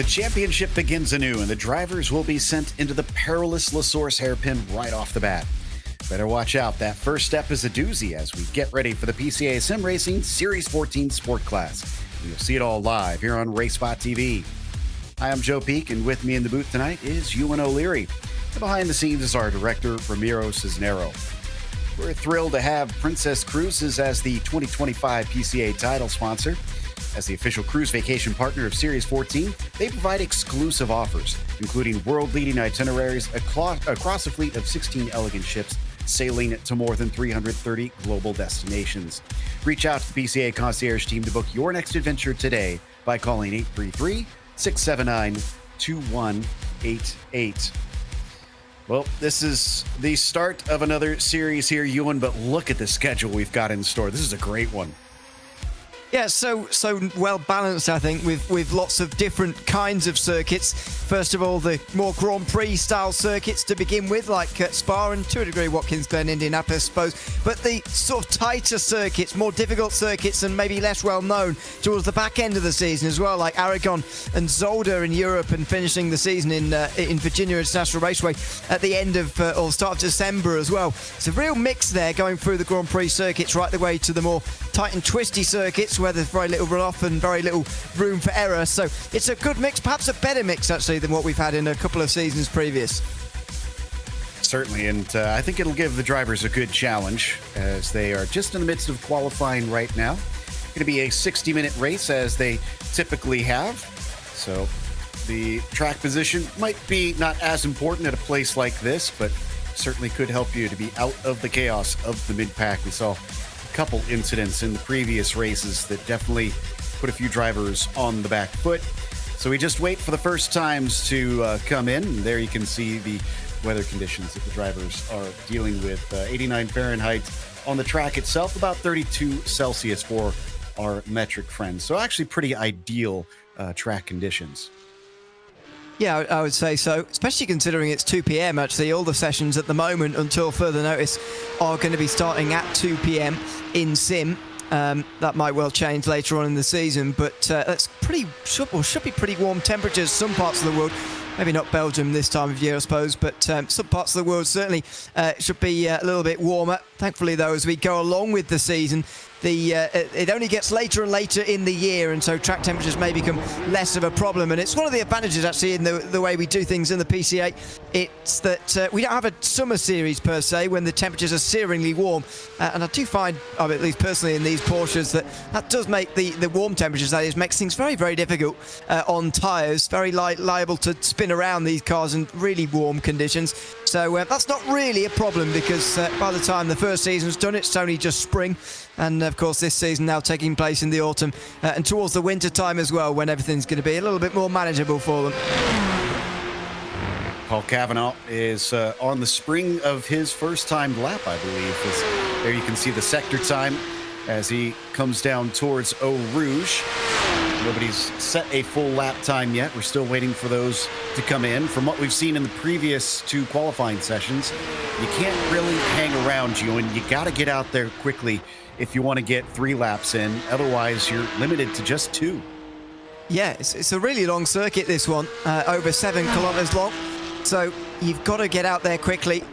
championship begins anew, and the drivers will be sent into the perilous La Source hairpin right off the bat. Better watch out. That first step is a doozy as we get ready for the PCA Sim Racing Series 14 Sport Class. You'll see it all live here on RaceSpotTV. Hi, I'm Joe Peak, and with me in the booth tonight is Ewan O'Leary. And behind the scenes is our director, Ramiro Cisnero. We're thrilled to have Princess Cruises as the 2025 PCA title sponsor. As the official cruise vacation partner of Series 14, they provide exclusive offers, including world-leading itineraries across a fleet of 16 elegant ships sailing to more than 330 global destinations. Reach out to the PCA Concierge team to book your next adventure today by calling 833-679-2188. Well, this is the start of another series here, Ewan, but look at the schedule we've got in store. This is a great one. Yeah, so well balanced, I think, with lots of different kinds of circuits. First of all, the more Grand Prix style circuits to begin with, like Spa and to a degree Watkins Glen, Indianapolis, I suppose. But the sort of tighter circuits, more difficult circuits, and maybe less well known towards the back end of the season as well, like Aragon and Zolder in Europe, and finishing the season in Virginia International Raceway at the end of or start of December as well. It's a real mix there going through the Grand Prix circuits right the way to the more tight and twisty circuits where there's very little runoff and very little room for error. So it's a good mix, perhaps a better mix actually than what we've had in a couple of seasons previous. Certainly, and I think it'll give the drivers a good challenge as they are just in the midst of qualifying right now. Going to be a 60-minute race as they typically have. So the track position might be not as important at a place like this, but certainly could help you to be out of the chaos of the mid-pack. We saw couple incidents in the previous races that definitely put a few drivers on the back foot. So we just wait for the first times to come in. And there you can see the weather conditions that the drivers are dealing with. 89 Fahrenheit on the track itself, about 32 Celsius for our metric friends. So actually pretty ideal track conditions. Yeah, I would say so, especially considering it's 2 p.m. actually. All the sessions at the moment, until further notice, are going to be starting at 2 p.m. in Sim. That might well change later on in the season, but that's should be pretty warm temperatures some parts of the world. Maybe not Belgium this time of year, I suppose, but some parts of the world certainly should be a little bit warmer. Thankfully, though, as we go along with the season, it only gets later and later in the year, and so track temperatures may become less of a problem. And it's one of the advantages, actually, in the way we do things in the PCA. It's that we don't have a summer series, per se, when the temperatures are searingly warm. And I do find, at least personally in these Porsches, that does make the warm temperatures, that is, makes things very, very difficult on tyres. Very liable to spin around these cars in really warm conditions. So that's not really a problem, because by the time the first season's done, it's only just spring. And of course, this season now taking place in the autumn and towards the winter time as well, when everything's going to be a little bit more manageable for them. Paul Cavanaugh is on the spring of his first-time lap, I believe. There you can see the sector time as he comes down towards Eau Rouge. Nobody's set a full lap time yet. We're still waiting for those to come in. From what we've seen in the previous two qualifying sessions, you can't really hang around, you, and you got to get out there quickly if you want to get 3 laps in. Otherwise, you're limited to just 2. Yeah, it's a really long circuit, this one, over 7 kilometers long. So you've got to get out there quickly.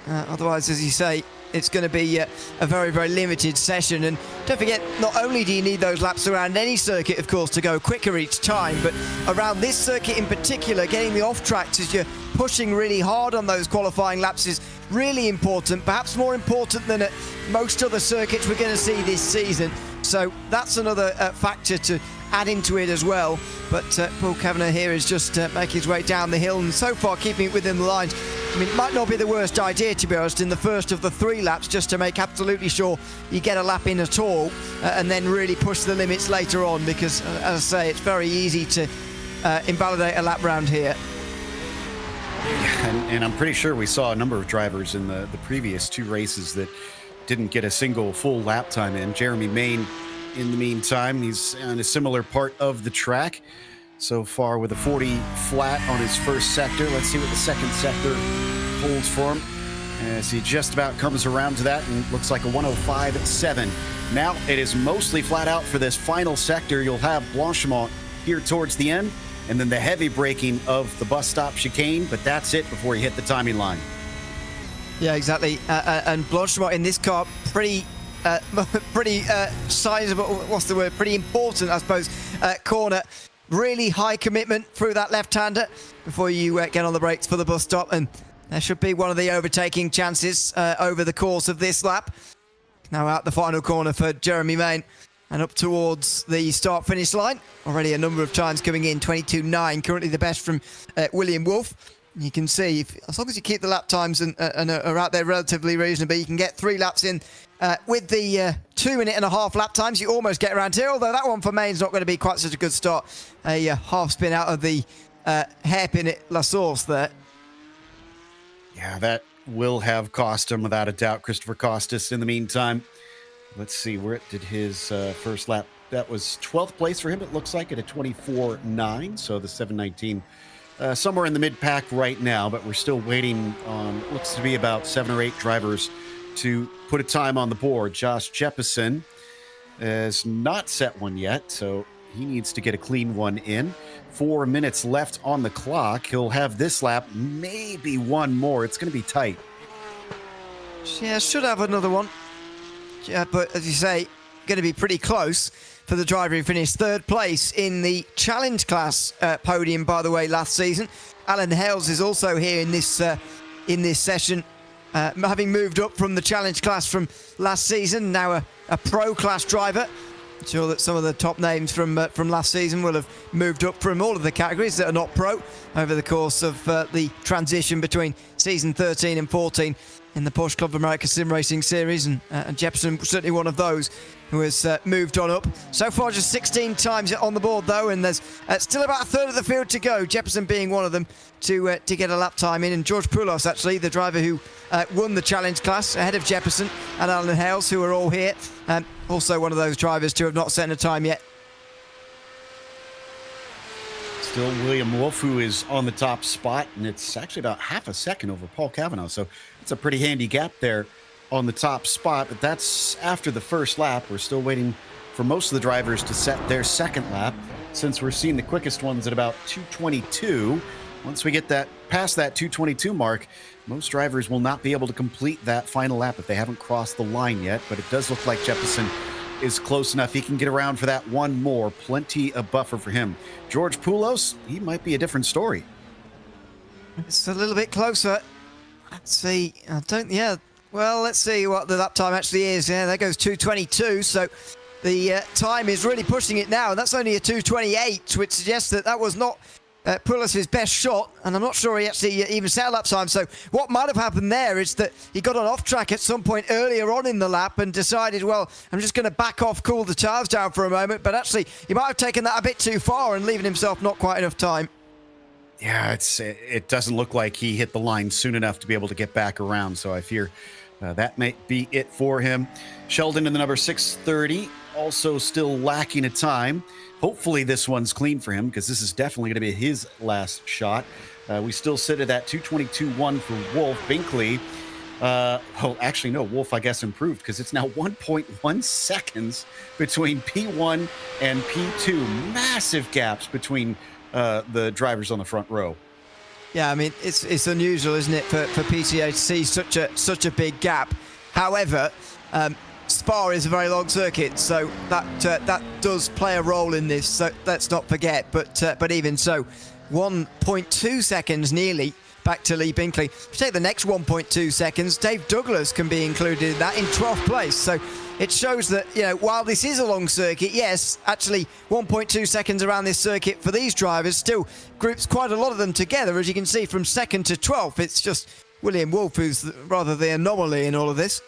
Otherwise, as you say, it's going to be a very, very limited session. And don't forget, not only do you need those laps around any circuit, of course, to go quicker each time, but around this circuit in particular, getting the off tracks as you're pushing really hard on those qualifying laps is really important, perhaps more important than at most other circuits we're going to see this season. So that's another factor to add into it as well. But Paul Kavanagh here is just making his way down the hill, and so far keeping it within the lines. I mean, it might not be the worst idea, to be honest, in the first of the 3 laps, just to make absolutely sure you get a lap in at all, and then really push the limits later on, because, as I say, it's very easy to invalidate a lap round here. And I'm pretty sure we saw a number of drivers in the previous 2 races that didn't get a single full lap time in. Jeremy Main, in the meantime, he's on a similar part of the track so far with a 40 flat on his first sector. Let's see what the second sector holds for him as he just about comes around to that, and looks like a 105.7. Now it is mostly flat out for this final sector. You'll have Blanchimont here towards the end, and then the heavy braking of the bus stop chicane, but that's it before you hit the timing line. Yeah, exactly. And Blanchemont in this car, pretty sizable, what's the word? Pretty important, I suppose, corner. Really high commitment through that left-hander before you get on the brakes for the bus stop. And there should be one of the overtaking chances over the course of this lap. Now out the final corner for Jeremy Main and up towards the start-finish line. Already a number of times coming in, 22.9, currently the best from William Wolf. You can see, as long as you keep the lap times and are out there relatively reasonably, you can get 3 laps in with the 2.5-minute lap times. You almost get around here, although that one for Main's not going to be quite such a good start. A half spin out of the hairpin at La Source there. Yeah, that will have cost him without a doubt. Christopher Costas in the meantime. Let's see, where did his first lap? That was 12th place for him, it looks like, at a 24.9, so the 7:19. Somewhere in the mid-pack right now, but we're still waiting on, looks to be about 7 or 8 drivers to put a time on the board. Josh Jeppesen has not set one yet, so he needs to get a clean one in. 4 minutes left on the clock. He'll have this lap, maybe one more. It's going to be tight. Yeah, should have another one. Yeah, but as you say, going to be pretty close for the driver who finished 3rd place in the challenge class podium, by the way, last season. Alan Hales is also here in this session, having moved up from the challenge class from last season, now a pro class driver. I'm sure that some of the top names from last season will have moved up from all of the categories that are not pro over the course of the transition between season 13 and 14 in the Porsche Club of America Sim Racing Series, and Jeppesen was certainly one of those who has moved on up. So far, just 16 times on the board, though, and there's still about a third of the field to go, Jeppesen being one of them to get a lap time in. And George Poulos, actually, the driver who won the challenge class ahead of Jeppesen and Alan Hales, who are all here. Also one of those drivers to have not set a time yet. Still William Wolf, who is on the top spot, and it's actually about half a second over Paul Cavanaugh, so it's a pretty handy gap there on the top spot, but that's after the first lap. We're still waiting for most of the drivers to set their second lap, since we're seeing the quickest ones at about 2:22. Once we get that past that 2:22 mark, most drivers will not be able to complete that final lap if they haven't crossed the line yet, but it does look like Jeppesen is close enough. He can get around for that one more. Plenty of buffer for him. George Poulos, he might be a different story. It's a little bit closer. Let's see. Well, let's see what the lap time actually is. Yeah, there goes 2:22. So the time is really pushing it now. And that's only a 2:28, which suggests that was not Poulos' best shot, and I'm not sure he actually even set a lap time. So what might have happened there is that he got on off track at some point earlier on in the lap and decided, well, I'm just going to back off, cool the tyres down for a moment. But actually, he might have taken that a bit too far and leaving himself not quite enough time. Yeah, it doesn't look like he hit the line soon enough to be able to get back around. So I fear that might be it for him. Sheldon in the number 630, also still lacking a time. Hopefully this one's clean for him, because this is definitely going to be his last shot. We still sit at that 2:22.1 for Wolf. Binkley, actually, no, Wolf, I guess, improved, because it's now 1.1 seconds between P1 and P2. Massive gaps between the drivers on the front row. Yeah, I mean, it's unusual, isn't it, for PCA to see such a big gap. However, Spa is a very long circuit, so that does play a role in this. So let's not forget. But even so, 1.2 seconds nearly back to Lee Binkley. If you take the next 1.2 seconds, Dave Douglas can be included in that in 12th place. So it shows that, while this is a long circuit, yes, actually 1.2 seconds around this circuit for these drivers still groups quite a lot of them together, as you can see from 2nd to 12th. It's just William Wolf who's rather the anomaly in all of this.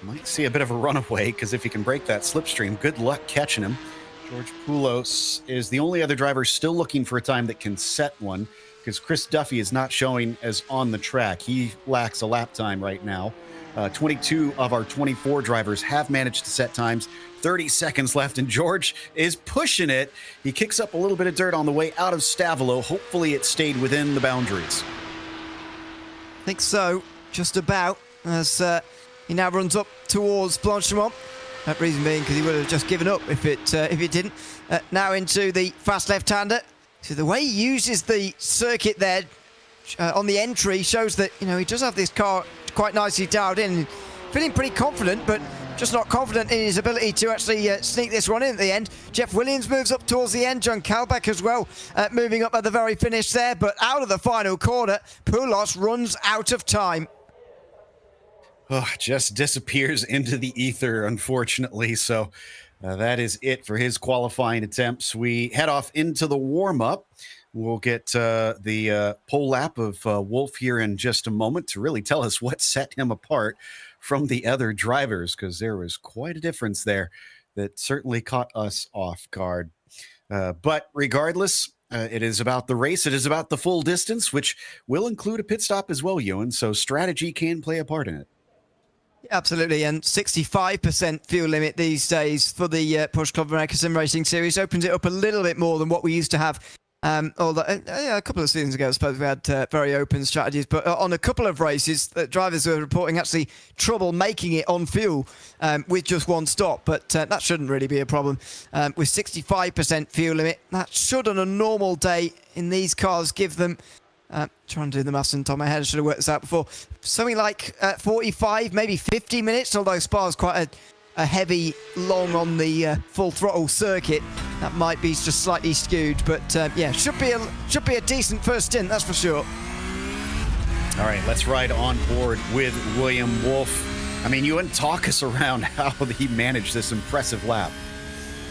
Might see a bit of a runaway, because if he can break that slipstream, good luck catching him. George Poulos is the only other driver still looking for a time that can set one, because Chris Duffy is not showing as on the track. He lacks a lap time right now. 22 of our 24 drivers have managed to set times. 30 seconds left, and George is pushing it. He kicks up a little bit of dirt on the way out of Stavelo. Hopefully it stayed within the boundaries. I think so, just about, as he now runs up towards Blanchemont. That reason being because he would have just given up if it didn't. Now into the fast left-hander. So the way he uses the circuit there on the entry shows that, he does have this car quite nicely dialed in. Feeling pretty confident, but just not confident in his ability to actually sneak this one in at the end. Jeff Williams moves up towards the end. John Kalbach as well, moving up at the very finish there. But out of the final corner, Poulos runs out of time. Oh, just disappears into the ether, unfortunately. So that is it for his qualifying attempts. We head off into the warm-up. We'll get the pole lap of Wolf here in just a moment to really tell us what set him apart from the other drivers, because there was quite a difference there that certainly caught us off guard. But regardless, it is about the race. It is about the full distance, which will include a pit stop as well, Ewan. So strategy can play a part in it. Absolutely, and 65% fuel limit these days for the Porsche Club America Sim Racing Series opens it up a little bit more than what we used to have. Although a couple of seasons ago, I suppose we had very open strategies, but on a couple of races, drivers were reporting actually trouble making it on fuel with just one stop, but that shouldn't really be a problem. With 65% fuel limit, that should on a normal day in these cars give them trying to do the maths on top of my head. I should have worked this out before. Something like 45, maybe 50 minutes, although Spa's quite a heavy, long on the full throttle circuit. That might be just slightly skewed, but yeah, should be a decent first stint, that's for sure. All right, let's ride on board with William Wolf. I mean, you wouldn't talk us around how he managed this impressive lap.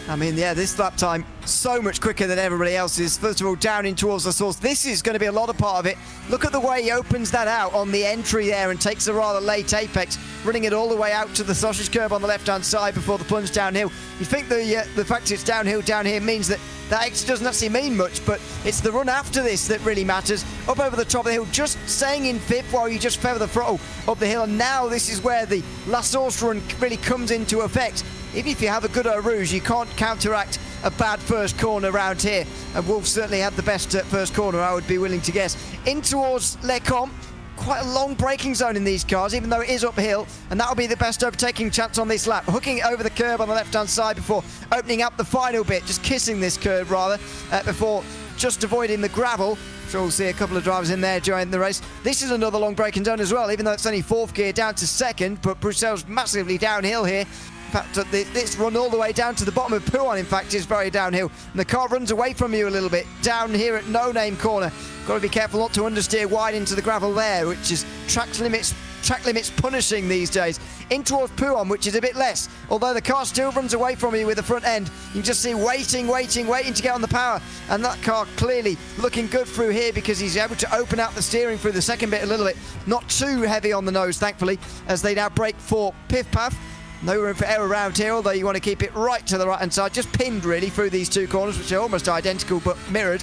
I mean, yeah, this lap time so much quicker than everybody else's. First of all, down in towards the source. This is going to be a lot of part of it. Look at the way he opens that out on the entry there and takes a rather late apex, running it all the way out to the sausage curb on the left-hand side before the plunge downhill. You think the fact it's downhill down here means that exit doesn't actually mean much, but it's the run after this that really matters. Up over the top of the hill, just staying in fifth while you just feather the throttle up the hill. And now this is where the La Source run really comes into effect. Even if you have a good Eau Rouge, you can't counteract a bad first corner around here. And Wolf certainly had the best first corner, I would be willing to guess. In towards Lecombe. Quite a long braking zone in these cars, even though it is uphill, and that'll be the best overtaking chance on this lap. Hooking it over the curb on the left-hand side before opening up the final bit, just kissing this curb rather, before just avoiding the gravel. I'm sure we'll see a couple of drivers in there during the race. This is another long braking zone as well, even though it's only fourth gear down to second, but Broussel's massively downhill here. In fact, this run all the way down to the bottom of Pouhon, in fact, is very downhill. And the car runs away from you a little bit down here at No Name Corner. Got to be careful not to understeer wide into the gravel there, which is track limits punishing these days. In towards Pouhon, which is a bit less. Although the car still runs away from you with the front end. You can just see waiting to get on the power. And that car clearly looking good through here because he's able to open out the steering through the second bit a little bit. Not too heavy on the nose, thankfully, as they now brake for Piff Paff. No room for error around here, although you want to keep it right to the right-hand side. Just pinned, really, through these two corners, which are almost identical, but mirrored.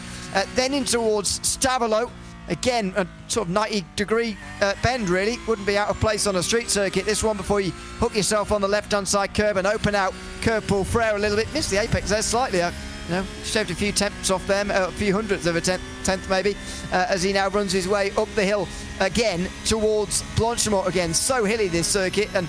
Then in towards Stavelot. Again, a sort of 90-degree bend, really. Wouldn't be out of place on a street circuit. This one before you hook yourself on the left-hand side curb and open out curve pull Frere a little bit. Missed the apex there slightly. Shaved a few tenths off them, a few hundredths of a tenth maybe, as he now runs his way up the hill again towards Blanchimont again. So hilly, this circuit, and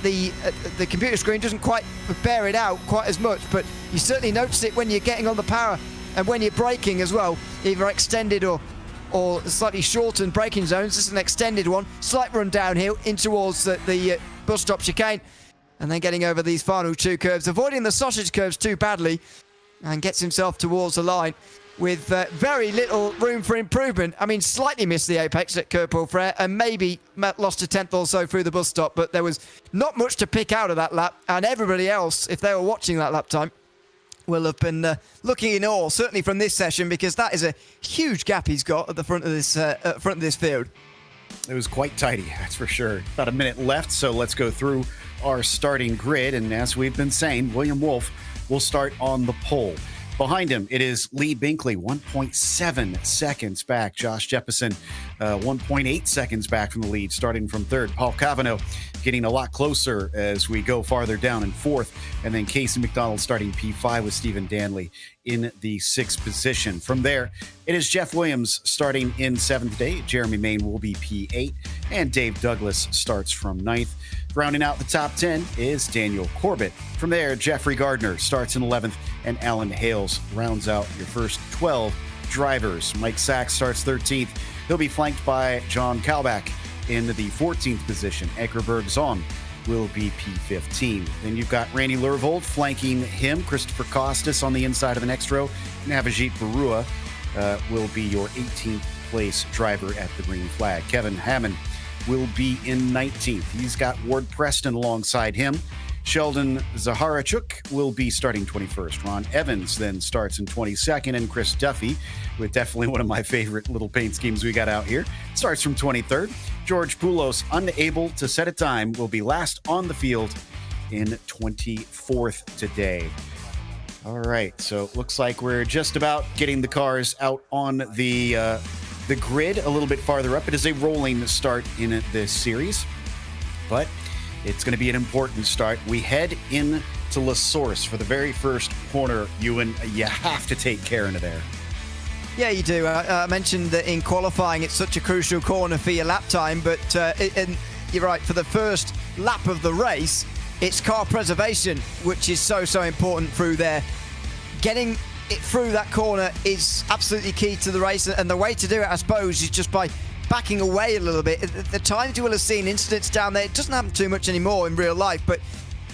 the computer screen doesn't quite bear it out quite as much, but you certainly notice it when you're getting on the power and when you're braking as well, either extended or slightly shortened braking zones. This is an extended one, slight run downhill in towards the bus stop chicane, and then getting over these final two curves, avoiding the sausage curves too badly, and gets himself towards the line with very little room for improvement. I mean, slightly missed the apex at Kerpel Frere and maybe lost a tenth or so through the bus stop, but there was not much to pick out of that lap, and everybody else, if they were watching that lap time, will have been looking in awe, certainly from this session, because that is a huge gap he's got at the front of this field. It was quite tidy, that's for sure. About a minute left, so let's go through our starting grid, and as we've been saying, William Wolf will start on the pole. Behind him, it is Lee Binkley, 1.7 seconds back. Josh Jeppesen, 1.8 seconds back from the lead, starting from third. Paul Cavanaugh getting a lot closer as we go farther down in fourth. And then Casey McDonald starting P5 with Stephen Danley in the sixth position. From there, it is Jeff Williams starting in seventh day. Jeremy Main will be P8. And Dave Douglas starts from ninth. Rounding out the top 10 is Daniel Corbett. From there, Jeffrey Gardner starts in 11th, and Alan Hales rounds out your first 12 drivers. Mike Sachs starts 13th. He'll be flanked by John Kalbach in the 14th position. Ekerberg Zon will be P15. Then you've got Randy Lervold flanking him. Christopher Costas on the inside of the next row. Navajit Barua will be your 18th place driver at the green flag. Kevin Hammond will be in 19th. He's got Ward Preston alongside him. Sheldon Zaharachuk will be starting 21st. Ron Evans then starts in 22nd, and Chris Duffy, with definitely one of my favorite little paint schemes we got out here, starts from 23rd. George Poulos, unable to set a time, will be last on the field in 24th today. All right, so it looks like we're just about getting the cars out on the grid a little bit farther up. It is a rolling start in this series, but it's going to be an important start. We head into La Source for the very first corner, Ewan. You have to take care into there. Yeah, you do. I mentioned that in qualifying, it's such a crucial corner for your lap time, but and you're right, for the first lap of the race, it's car preservation, which is so important through there. Getting it through that corner is absolutely key to the race, and the way to do it, I suppose, is just by backing away a little bit. The times you will have seen incidents down there, it doesn't happen too much anymore in real life, but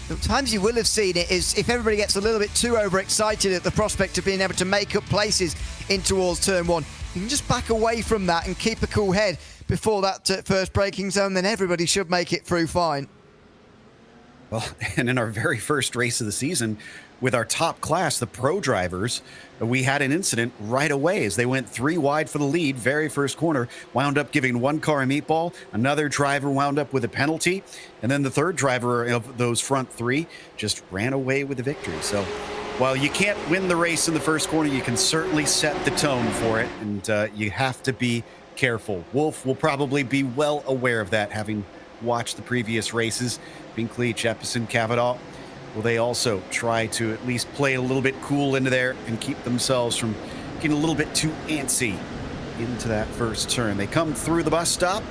the times you will have seen it is if everybody gets a little bit too overexcited at the prospect of being able to make up places in towards turn one. You can just back away from that and keep a cool head before that first braking zone, then everybody should make it through fine. Well, and in our very first race of the season, with our top class, the pro drivers, we had an incident right away as they went 3 wide for the lead. Very first corner, wound up giving one car a meatball. Another driver wound up with a penalty. And then the third driver of those front 3 just ran away with the victory. So while you can't win the race in the first corner, you can certainly set the tone for it. And you have to be careful. Wolf will probably be well aware of that, having watched the previous races. Binkley, Jeppesen, Cavanaugh. Will they also try to at least play a little bit cool into there and keep themselves from getting a little bit too antsy into that first turn? They come through the bus stop.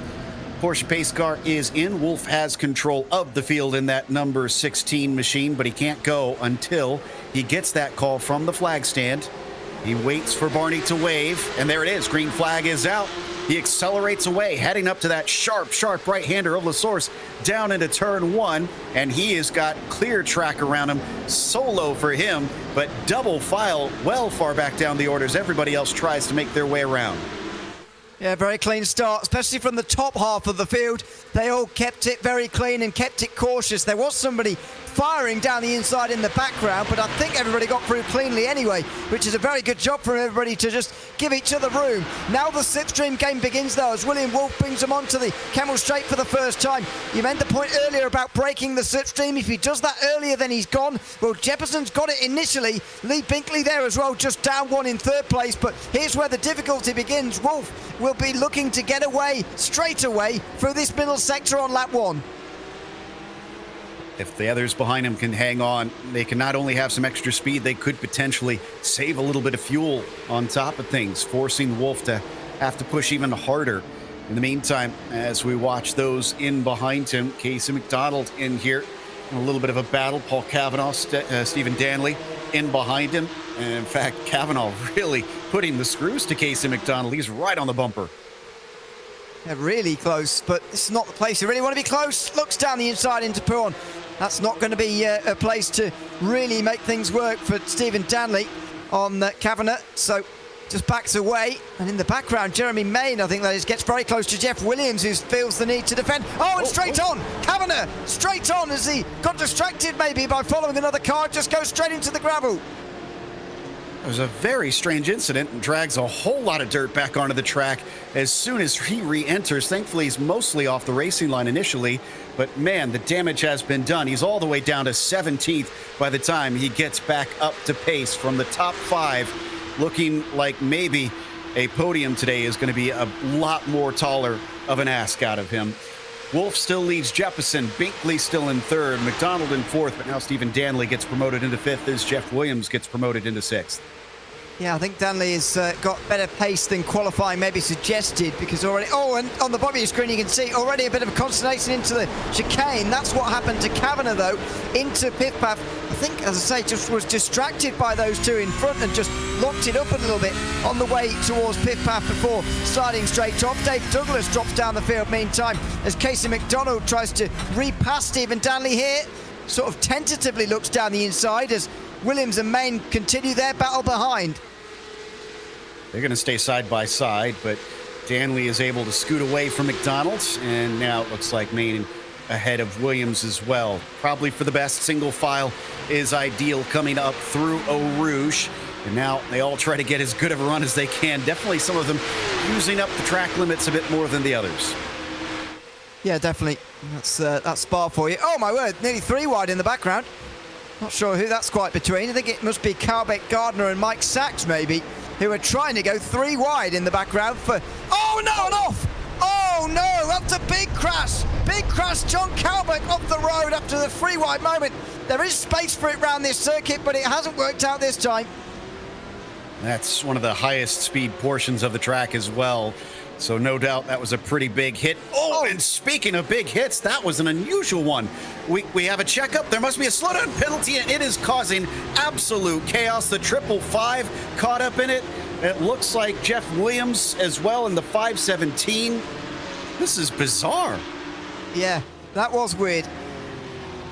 Porsche pace car is in. Wolf has control of the field in that number 16 machine, but he can't go until he gets that call from the flag stand. He waits for Barney to wave, and there it is. Green flag is out. He accelerates away, heading up to that sharp right-hander of La Source, down into turn 1, and he has got clear track around him, solo for him, but double file well far back down the orders. Everybody else tries to make their way around. Yeah, very clean start, especially from the top half of the field. They all kept it very clean and kept it cautious. There was somebody firing down the inside in the background, but I think everybody got through cleanly anyway, which is a very good job from everybody to just give each other room. Now the slipstream game begins though, as William Wolf brings them onto the Camel Straight for the first time. You made the point earlier about breaking the slipstream. If he does that earlier, then he's gone. Well, Jeppesen's got it initially. Lee Binkley there as well, just down one in third place, but here's where the difficulty begins. Wolf will be looking to get away straight away through this middle sector on lap 1. If the others behind him can hang on, they can not only have some extra speed, they could potentially save a little bit of fuel on top of things, forcing Wolf to have to push even harder. In the meantime, as we watch those in behind him, Casey McDonald in here, in a little bit of a battle. Paul Cavanaugh, Stephen Danley in behind him. And in fact, Cavanaugh really putting the screws to Casey McDonald. He's right on the bumper. Yeah, really close, but this is not the place you really want to be close. Looks down the inside into Puon. That's not going to be a place to really make things work for Stephen Danley on Kavanagh. So just backs away. And in the background, Jeremy Main, I think that is, gets very close to Jeff Williams, who feels the need to defend. Oh, and straight on. Kavanagh straight on as he got distracted maybe by following another car. Just goes straight into the gravel. It was a very strange incident and drags a whole lot of dirt back onto the track as soon as he re-enters. Thankfully, he's mostly off the racing line initially, but man, the damage has been done. He's all the way down to 17th by the time he gets back up to pace from the top 5, looking like maybe a podium today is going to be a lot more taller of an ask out of him. Wolf still leads Jeppesen, Binkley still in 3rd, McDonald in 4th, but now Stephen Danley gets promoted into 5th as Jeff Williams gets promoted into 6th. Yeah, I think Danley has got better pace than qualifying maybe suggested, because already... Oh, and on the bottom of your screen you can see already a bit of consternation into the chicane. That's what happened to Kavanagh, though, into pit path. I think, as I say, just was distracted by those two in front and just locked it up a little bit on the way towards pit path before sliding straight off. Dave Douglas drops down the field meantime as Casey McDonald tries to repass Stephen Danley here. Sort of tentatively looks down the inside as Williams and Main continue their battle behind. They're going to stay side by side, but Danley is able to scoot away from McDonald's, and now it looks like Main ahead of Williams as well. Probably for the best. Single file is ideal coming up through Eau Rouge, and now they all try to get as good of a run as they can. Definitely some of them using up the track limits a bit more than the others. Yeah, definitely. That's Spa for you. Oh, my word, nearly 3 wide in the background. Not sure who that's quite between. I think it must be Calbeck Gardner and Mike Sachs, maybe, who are trying to go 3 wide in the background for... Oh, no, and off! Oh, no, that's a big crash. Big crash, John Calbeck off the road after the 3 wide moment. There is space for it around this circuit, but it hasn't worked out this time. That's one of the highest speed portions of the track as well. So no doubt that was a pretty big hit. Oh, and speaking of big hits, that was an unusual one. We have a checkup. There must be a slowdown penalty, and it is causing absolute chaos. The 555 caught up in it. It looks like Jeff Williams as well in the 517. This is bizarre. Yeah, that was weird.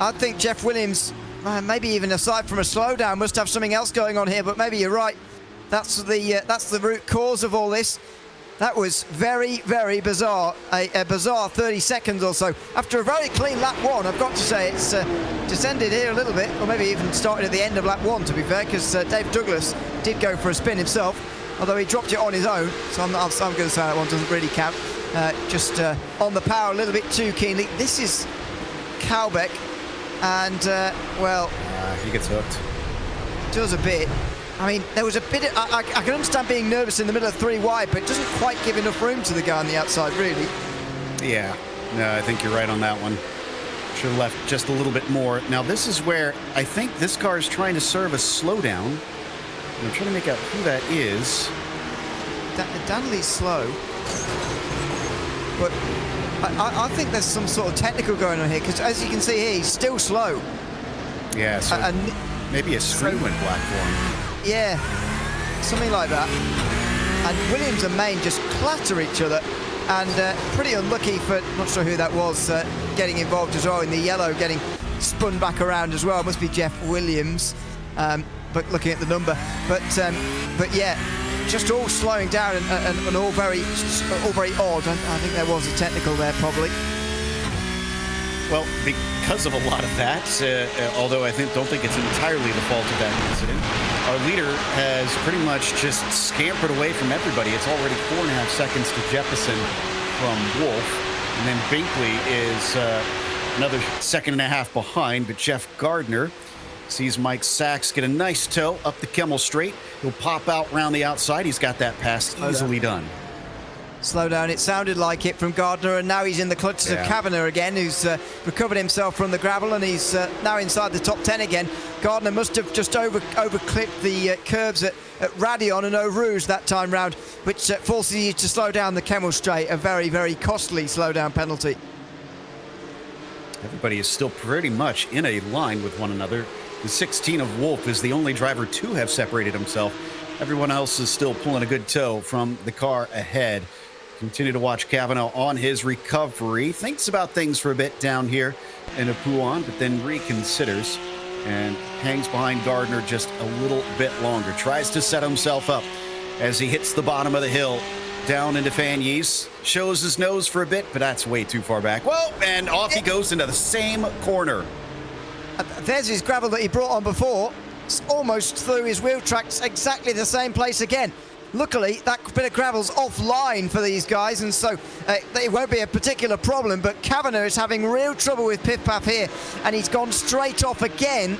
I think Jeff Williams, maybe even aside from a slowdown, must have something else going on here, but maybe you're right. That's the root cause of all this. That was very, very bizarre. A bizarre 30 seconds or so. After a very clean lap 1, I've got to say it's descended here a little bit, or maybe even started at the end of lap 1, to be fair, because Dave Douglas did go for a spin himself, although he dropped it on his own, so I'm going to say that one doesn't really count. Just on the power a little bit too keenly. This is Calbeck, and, well... he gets hooked. Does a bit. I mean, there was a bit of, I can understand being nervous in the middle of 3 wide, but it doesn't quite give enough room to the guy on the outside, really. Yeah, no, I think you're right on that one. Should have left just a little bit more. Now, this is where I think this car is trying to serve a slowdown. I'm trying to make out who that is. Danley's slow, but I think there's some sort of technical going on here, because as you can see here, he's still slow. Yeah, so maybe a screen went black for him. Yeah, something like that. And Williams and Main just clatter each other, and pretty unlucky for, not sure who that was, getting involved as well in the yellow, getting spun back around as well. It must be Jeff Williams, but looking at the number. But yeah, just all slowing down and all very odd. I think there was a technical there probably. Well, because of a lot of that, although I don't think it's entirely the fault of that incident, our leader has pretty much just scampered away from everybody. It's already 4.5 seconds to Jeppesen from Wolf, and then Binkley is another 1.5 seconds behind, but Jeff Gardner sees Mike Sachs get a nice toe up the Kemmel Straight. He'll pop out around the outside. He's got that pass easily done. Slow down, it sounded like it from Gardner, and now he's in the clutches of Kavanagh again, who's recovered himself from the gravel, and he's now inside the top 10 again. Gardner must have just over-clipped the curbs at Radion and Eau Rouge that time round, which forces you to slow down the Kemmel Straight, a very, very costly slowdown penalty. Everybody is still pretty much in a line with one another. The 16 of Wolf is the only driver to have separated himself. Everyone else is still pulling a good toe from the car ahead. Continue to watch Kavanagh on his recovery. Thinks about things for a bit down here in a Pouan, but then reconsiders and hangs behind Gardner just a little bit longer. Tries to set himself up as he hits the bottom of the hill down into Fagnes. Shows his nose for a bit, but that's way too far back. Whoa, and off he goes into the same corner. There's his gravel that he brought on before. It's almost through his wheel tracks, exactly the same place again. Luckily, that bit of gravel's offline for these guys, and so it won't be a particular problem, but Kavanagh is having real trouble with pit-path here, and he's gone straight off again.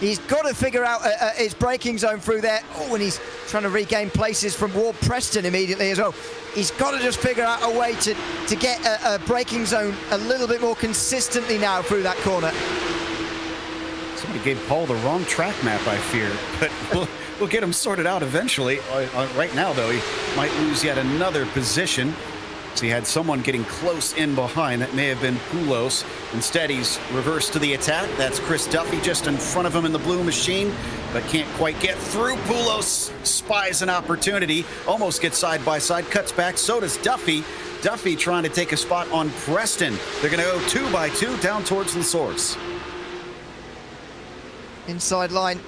He's got to figure out his braking zone through there. Oh, and he's trying to regain places from Ward Preston immediately as well. He's got to just figure out a way to get a braking zone a little bit more consistently now through that corner. Somebody gave Paul the wrong track map, I fear, but we'll get him sorted out eventually. Right now, though, he might lose yet another position. So he had someone getting close in behind. That may have been Poulos. Instead, he's reversed to the attack. That's Chris Duffy just in front of him in the blue machine, but can't quite get through. Poulos spies an opportunity, almost gets side by side, cuts back. So does Duffy. Duffy trying to take a spot on Preston. They're going to go 2 by 2 down towards the source. Inside line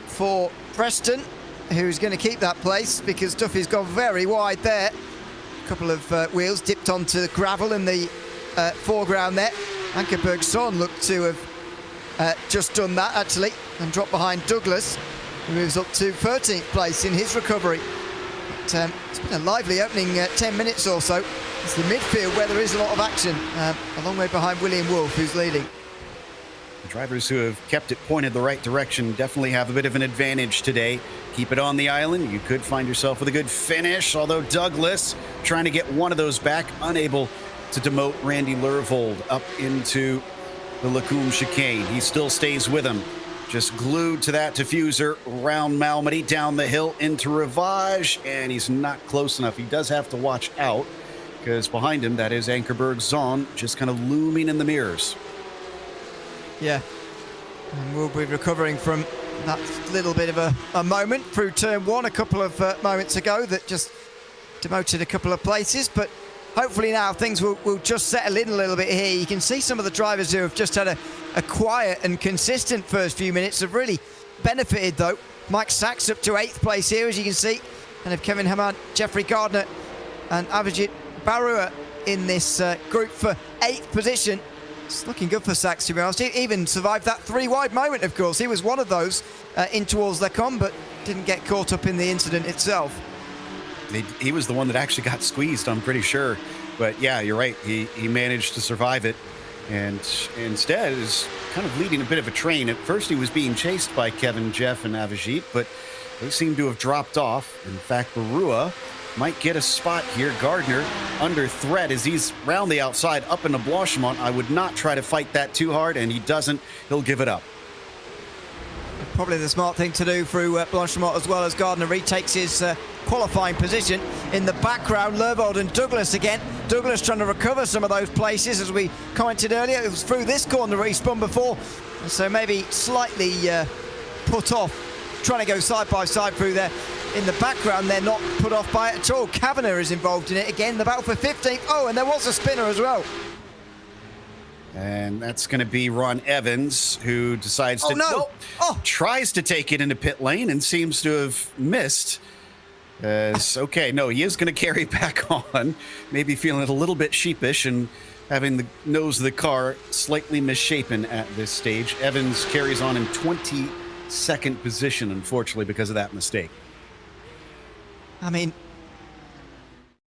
for Preston, who's going to keep that place because Duffy's gone very wide there. A couple of wheels dipped onto the gravel in the foreground there. Ankerberg's son looked to have just done that actually and dropped behind Douglas, who moves up to 13th place in his recovery. But, it's been a lively opening 10 minutes or so. It's the midfield where there is a lot of action, a long way behind William Wolf, who's leading. The drivers who have kept it pointed the right direction definitely have a bit of an advantage today. Keep it on the island. You could find yourself with a good finish, although Douglas trying to get one of those back, unable to demote Randy Lervold up into the Lacombe chicane. He still stays with him, just glued to that diffuser around Malmedy, down the hill into Rivage, and he's not close enough. He does have to watch out because behind him, that is Ankerberg Zahn, just kind of looming in the mirrors. Yeah, and we'll be recovering from that little bit of a moment through turn one a couple of moments ago that just demoted a couple of places, but hopefully now things will just settle in a little bit here. You can see some of the drivers who have just had a quiet and consistent first few minutes have really benefited though. Mike Sachs up to 8th place here, as you can see, and have Kevin Hammond, Jeffrey Gardner and Avijit Barua in this group for 8th position. It's looking good for Sachs, to be honest. He even survived that 3 wide moment, of course. He was one of those in towards Lecombe, but didn't get caught up in the incident itself. He was the one that actually got squeezed, I'm pretty sure. But yeah, you're right. He managed to survive it, and instead is kind of leading a bit of a train. At first, he was being chased by Kevin, Jeff, and Avijit, but they seem to have dropped off. In fact, Barua might get a spot here. Gardner under threat as he's round the outside up into Blanchimont. I would not try to fight that too hard, and he doesn't. He'll give it up. Probably the smart thing to do through Blanchimont, as well as Gardner retakes his qualifying position. In the background, Lervold and Douglas again. Douglas trying to recover some of those places, as we commented earlier. It was through this corner he spun before, and so maybe slightly put off, trying to go side by side through there. In the background, they're not put off by it at all. Kavanagh is involved in it again, the battle for 15th. Oh, and there was a spinner as well. And that's going to be Ron Evans, who decides tries to take it into pit lane and seems to have missed. Okay, no, he is going to carry back on, maybe feeling a little bit sheepish and having the nose of the car slightly misshapen at this stage. Evans carries on in 22nd position, unfortunately, because of that mistake. I mean,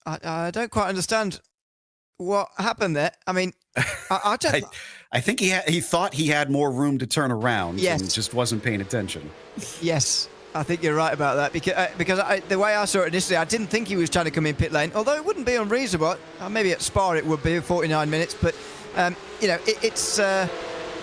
I don't quite understand what happened there. I mean, I just... I think he thought he had more room to turn around, yes, and just wasn't paying attention. Yes, I think you're right about that, because the way I saw it initially, I didn't think he was trying to come in pit lane, although it wouldn't be unreasonable. Maybe at Spa it would be 49 minutes, but you know, it's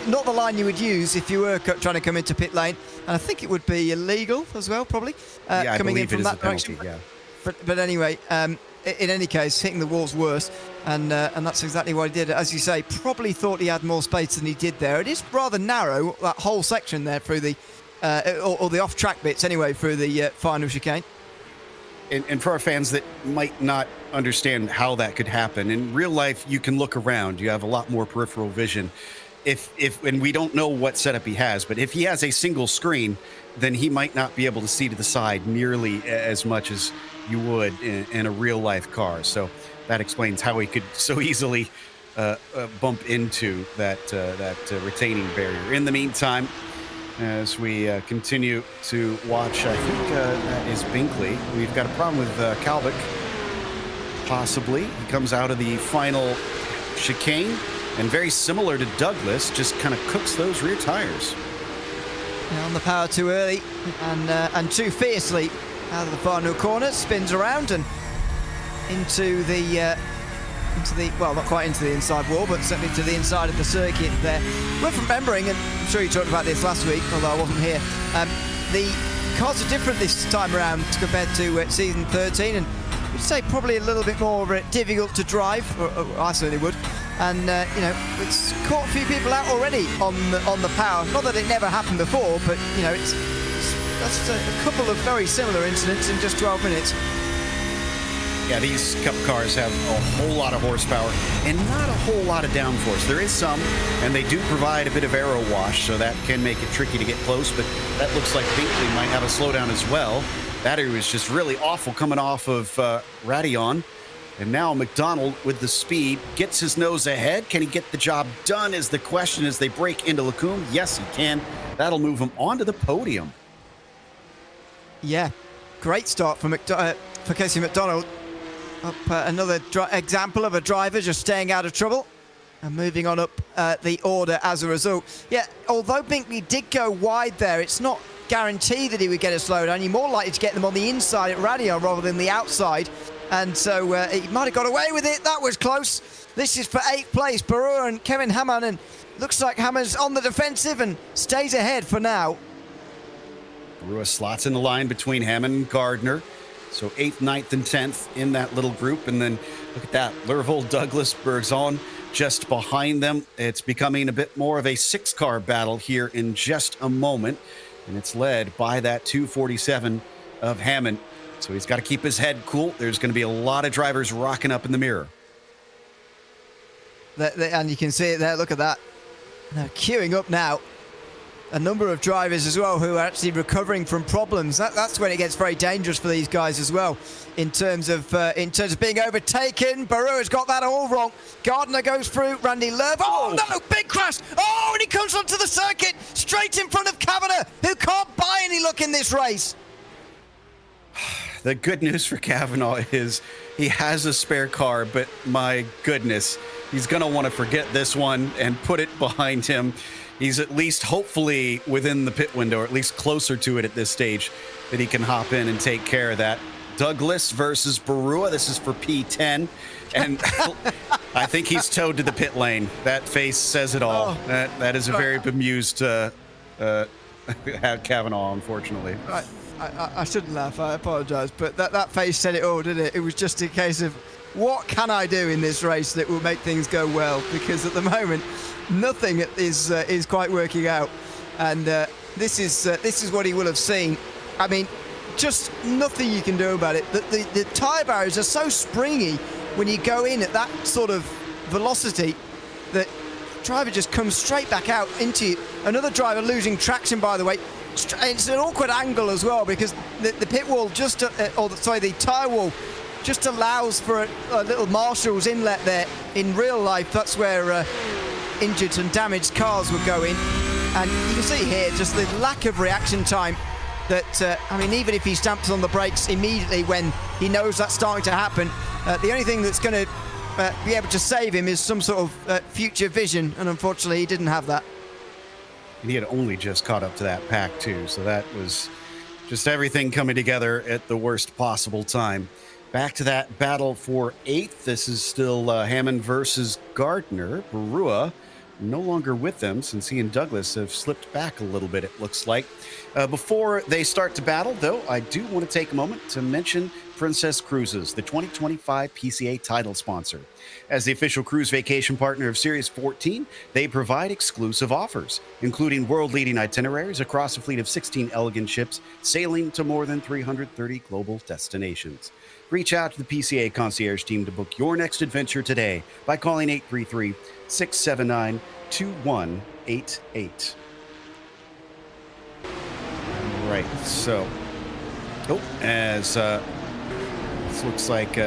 not the line you would use if you were trying to come into pit lane, and I think it would be illegal as well, probably, yeah, coming in from that penalty, direction. yeah. But anyway, in any case, hitting the wall's worse, and that's exactly what he did. As you say, probably thought he had more space than he did there. It is rather narrow, that whole section there through the, or the off-track bits anyway, through the final chicane. And for our fans that might not understand how that could happen, in real life, you can look around. You have a lot more peripheral vision. And we don't know what setup he has, but if he has a single screen, then he might not be able to see to the side nearly as much as you would in a real life car. So that explains how he could so easily bump into that retaining barrier. In the meantime, as we continue to watch, I think that is Binkley. We've got a problem with Kalvik, possibly. He comes out of the final chicane, and very similar to Douglas, just kind of cooks those rear tires. On the power too early and too fiercely out of the final corner, spins around and into the into the, well, not quite into the inside wall, but certainly to the inside of the circuit there. Worth remembering, and I'm sure you talked about this last week, although I wasn't here, the cars are different this time around compared to season 13, and we'd say probably a little bit more difficult to drive, or I certainly would. And it's caught a few people out already on the power. Not that it never happened before, but that's a couple of very similar incidents in just 12 minutes. Yeah, these Cup cars have a whole lot of horsepower and not a whole lot of downforce. There is some, and they do provide a bit of aero wash, so that can make it tricky to get close, but that looks like Binkley might have a slowdown as well. That area was just really awful coming off of Radion. And now McDonald, with the speed, gets his nose ahead. Can he get the job done is the question as they break into Lacombe. Yes, he can. That'll move him onto the podium. Yeah, great start for Casey McDonald. Another example of a driver just staying out of trouble and moving on up the order as a result. Yeah, although Binkley did go wide there, it's not guaranteed that he would get a slowdown. You're more likely to get them on the inside at Radion rather than the outside. And so he might have got away with it. That was close. This is for 8th place, Barua and Kevin Hamann. And looks like Hammond's on the defensive and stays ahead for now. Barua slots in the line between Hammond and Gardner. So 8th, 9th, and 10th in that little group. And then look at that. Lerville, Douglas, Bergson just behind them. It's becoming a bit more of a 6-car battle here in just a moment. And it's led by that 247 of Hammond. So he's got to keep his head cool. There's going to be a lot of drivers rocking up in the mirror. And you can see it there. Look at that. They're queuing up now. A number of drivers as well who are actually recovering from problems. That's when it gets very dangerous for these guys as well. In terms of being overtaken, Barua's got that all wrong. Gardner goes through. Randy Lerv. Oh no! Big crash! Oh, and he comes onto the circuit straight in front of Kavanagh, who can't buy any luck in this race. The good news for Kavanaugh is he has a spare car, but my goodness, he's going to want to forget this one and put it behind him. He's at least hopefully within the pit window, or at least closer to it at this stage, that he can hop in and take care of that. Douglas versus Barua. This is for P10. And I think he's towed to the pit lane. That face says it all. That is a very bemused Kavanaugh, unfortunately. I shouldn't laugh, I apologise, but that face said it all, didn't it? It was just a case of, what can I do in this race that will make things go well? Because at the moment, nothing is quite working out. And this is what he will have seen. I mean, just nothing you can do about it. The tyre barriers are so springy when you go in at that sort of velocity that the driver just comes straight back out into you. Another driver losing traction, by the way. It's an awkward angle as well because the pit wall the tyre wall just allows for a little Marshall's inlet there. In real life, that's where injured and damaged cars would go in. And you can see here just the lack of reaction time that, I mean, even if he stamps on the brakes immediately when he knows that's starting to happen, the only thing that's going to be able to save him is some sort of future vision. And unfortunately, he didn't have that. And he had only just caught up to that pack, too. So that was just everything coming together at the worst possible time. Back to that battle for 8th. This is still Hammond versus Gardner. Barua no longer with them since he and Douglas have slipped back a little bit, it looks like. Before they start to battle, though, I do want to take a moment to mention Princess Cruises, the 2025 PCA title sponsor. As the official cruise vacation partner of Series 14, they provide exclusive offers, including world-leading itineraries across a fleet of 16 elegant ships sailing to more than 330 global destinations. Reach out to the PCA concierge team to book your next adventure today by calling 833-679-2188. All right, so, as this looks like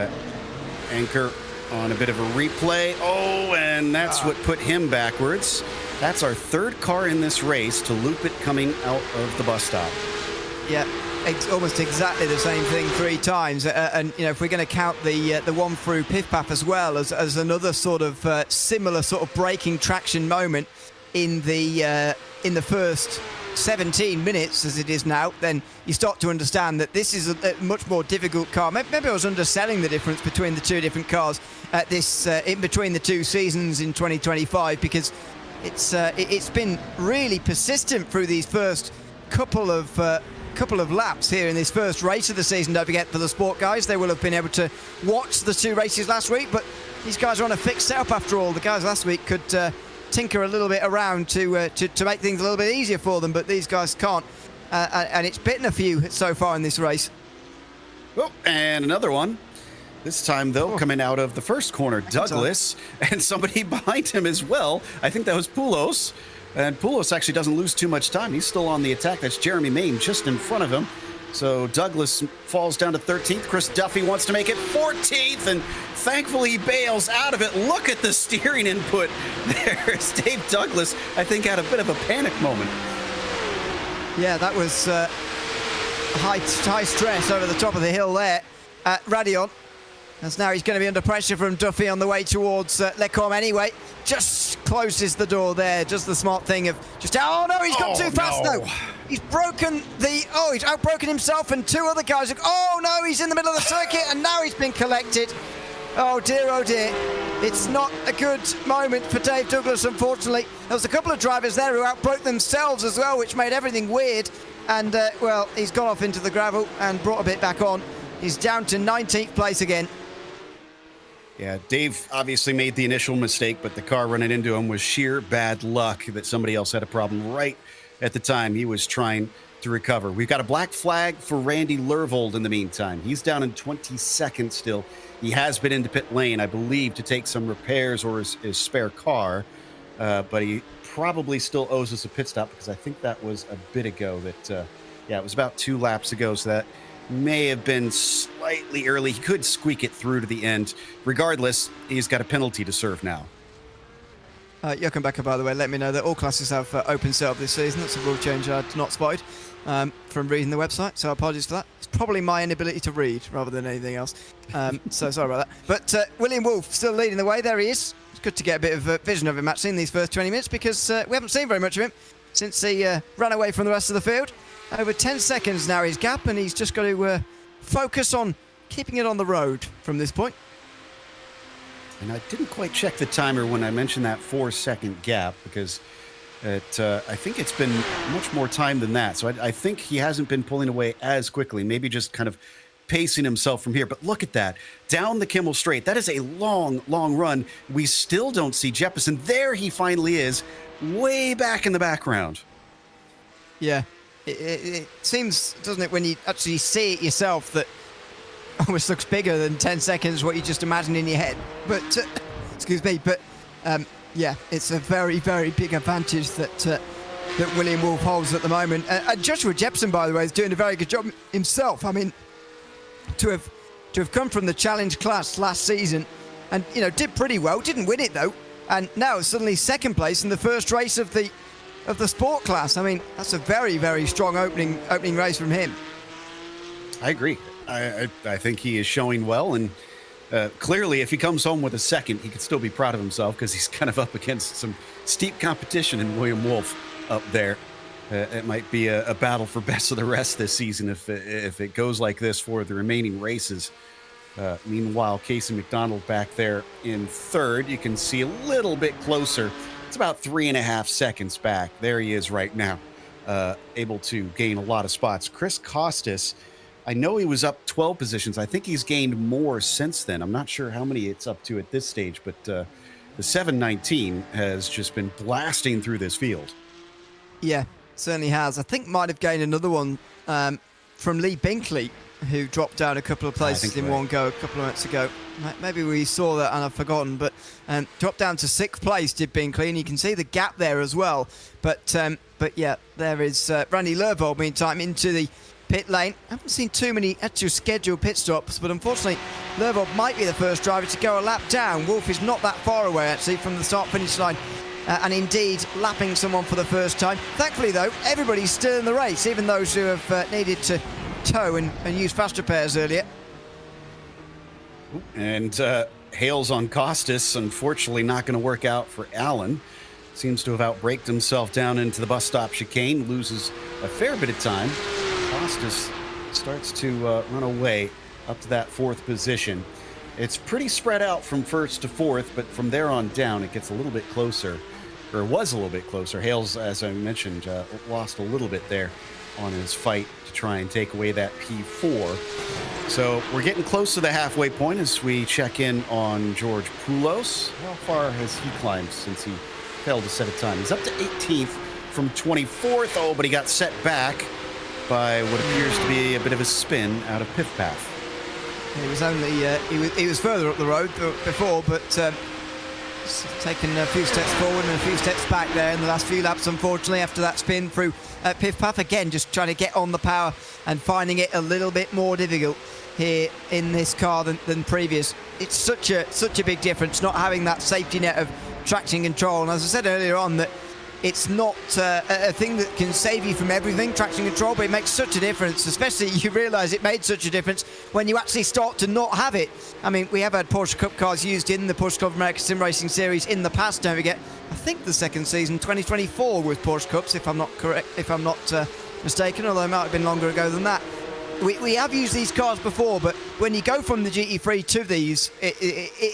Anchor on a bit of a replay. Oh, and that's what put him backwards. That's our third car in this race to loop it coming out of the bus stop. Yeah, almost exactly the same thing 3 times. And, you know, if we're going to count the one through Piff-Paff as well as another sort of similar sort of braking traction moment in the first 17 minutes as it is now, then you start to understand that this is a much more difficult car. Maybe I was underselling the difference between the two different cars at this in between the two seasons in 2025, because it's been really persistent through these first couple of laps here in this first race of the season. Don't forget, for the sport guys, they will have been able to watch the two races last week, but these guys are on a fixed setup after all. The guys last week could tinker a little bit around to make things a little bit easier for them, but these guys can't, and it's bitten a few so far in this race. Oh, and another one. This time, though, coming out of the first corner, Douglas, and somebody behind him as well. I think that was Poulos. And Poulos actually doesn't lose too much time. He's still on the attack. That's Jeremy Main just in front of him. So Douglas falls down to 13th. Chris Duffy wants to make it 14th, and thankfully he bails out of it. Look at the steering input there. Dave Douglas, I think, had a bit of a panic moment. Yeah, that was high stress over the top of the hill there at Radion. As now he's going to be under pressure from Duffy on the way towards Lecombe anyway. Just closes the door there. Just the smart thing of just... Oh, no, he's gone too fast, though. He's broken the... Oh, he's outbroken himself and two other guys. Oh, no, he's in the middle of the circuit and now he's been collected. Oh, dear, oh, dear. It's not a good moment for Dave Douglas, unfortunately. There was a couple of drivers there who outbroke themselves as well, which made everything weird. And, well, he's gone off into the gravel and brought a bit back on. He's down to 19th place again. Yeah, Dave obviously made the initial mistake, but the car running into him was sheer bad luck that somebody else had a problem right at the time he was trying to recover. We've got a black flag for Randy Lervold in the meantime. He's down in 22nd still. He has been into pit lane, I believe, to take some repairs or his spare car, but he probably still owes us a pit stop because I think that was a bit ago that, yeah, it was about 2 laps ago, so that may have been slightly early. He could squeak it through to the end. Regardless, he's got a penalty to serve now. Jochen Becker, by the way, let me know that all classes have open setup this season. That's a rule change I'd not spotted from reading the website, so apologies for that. It's probably my inability to read rather than anything else. So sorry about that. But William Wolf still leading the way. There he is. It's good to get a bit of vision of him actually in these first 20 minutes because we haven't seen very much of him since he ran away from the rest of the field. Over 10 seconds now his gap, and he's just got to focus on keeping it on the road from this point. And I didn't quite check the timer when I mentioned that 4-second gap because I think it's been much more time than that. So I think he hasn't been pulling away as quickly, maybe just kind of pacing himself from here. But look at that. Down the Kimmel Straight. That is a long, long run. We still don't see Jeppesen. There he finally is, way back in the background. Yeah. It seems, doesn't it, when you actually see it yourself, that almost looks bigger than 10 seconds what you just imagine in your head. But, excuse me, but yeah, it's a very, very big advantage that William Wolf holds at the moment. And Joshua Jeppesen, by the way, is doing a very good job himself. I mean, to have come from the challenge class last season and, you know, did pretty well, didn't win it though, and now suddenly second place in the first race of the sport class. I mean, that's a very, very strong opening race from him. I agree. I think he is showing well, and clearly if he comes home with a second, he could still be proud of himself because he's kind of up against some steep competition in William Wolf up there. It might be a battle for best of the rest this season if it goes like this for the remaining races. Meanwhile, Casey McDonald back there in third. You can see a little bit closer. It's about 3.5 seconds back. There he is right now, able to gain a lot of spots. Chris Costas, I know he was up 12 positions. I think he's gained more since then. I'm not sure how many it's up to at this stage, but the 719 has just been blasting through this field. Yeah, certainly has. I think might have gained another one from Lee Binkley, who dropped down a couple of places in one go a couple of minutes ago. Maybe we saw that and I've forgotten, but dropped down to 6th place did Binkley, and you can see the gap there as well. But yeah, there is Randy Lervold meantime into the pit lane. I haven't seen too many actual scheduled pit stops, but unfortunately Lervold might be the first driver to go a lap down. Wolf is not that far away actually from the start-finish line. And indeed lapping someone for the first time. Thankfully though, everybody's still in the race, even those who have needed to tow and use fast repairs earlier. And Hales on Costas, unfortunately not going to work out for Allen. seems to have outbraked himself down into the bus stop chicane, loses a fair bit of time. Costas starts to run away up to that fourth position. It's pretty spread out from first to fourth, but from there on down, it gets a little bit closer, or was a little bit closer. Hales, as I mentioned, lost a little bit there on his fight to try and take away that P4. So we're getting close to the halfway point as we check in on George Poulos. How far has he climbed since he failed to set a time? He's up to 18th from 24th. Oh, but he got set back by what appears to be a bit of a spin out of Pith Path. He was only he was further up the road before, but taken a few steps forward and a few steps back there in the last few laps, unfortunately, after that spin through Pith Path. Again, just trying to get on the power and finding it a little bit more difficult here in this car than previous. It's such a big difference not having that safety net of traction control. And as I said earlier on, that it's not a thing that can save you from everything, traction control, but it makes such a difference, especially you realise it made such a difference when you actually start to not have it. I mean, we have had Porsche Cup cars used in the Porsche Club of America Sim Racing Series in the past, don't forget. I think the second season, 2024, was Porsche Cups, if I'm not mistaken, although it might have been longer ago than that. We have used these cars before, but when you go from the GT3 to these, it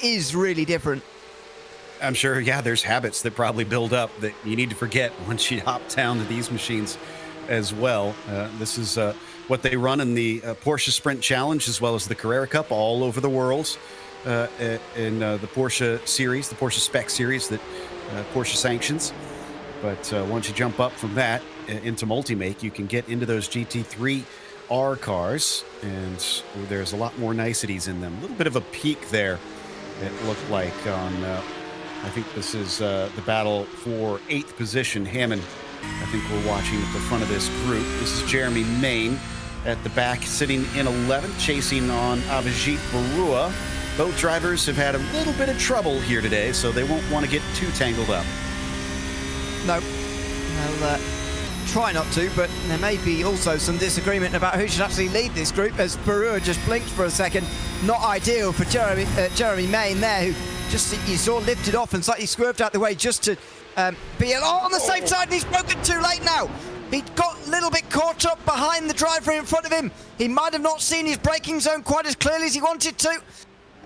is really different. I'm sure, yeah, there's habits that probably build up that you need to forget once you hop down to these machines as well. This is what they run in the Porsche Sprint Challenge as well as the Carrera Cup all over the world in the Porsche series, the Porsche Spec series that Porsche sanctions. But once you jump up from that into multi-make, you can get into those GT3 R cars, and there's a lot more niceties in them. A little bit of a peak there, it looked like, on... I think this is the battle for 8th position. Hammond, I think we're watching at the front of this group. This is Jeremy Main at the back, sitting in 11th, chasing on Avijit Barua. Both drivers have had a little bit of trouble here today, so they won't want to get too tangled up. No, I'll try not to, but there may be also some disagreement about who should actually lead this group, as Barua just blinked for a second. Not ideal for Jeremy Main there, who just, you saw, lifted off and slightly swerved out the way just to be on the safe side, and he's broken too late now. He got a little bit caught up behind the driver in front of him. He might have not seen his braking zone quite as clearly as he wanted to.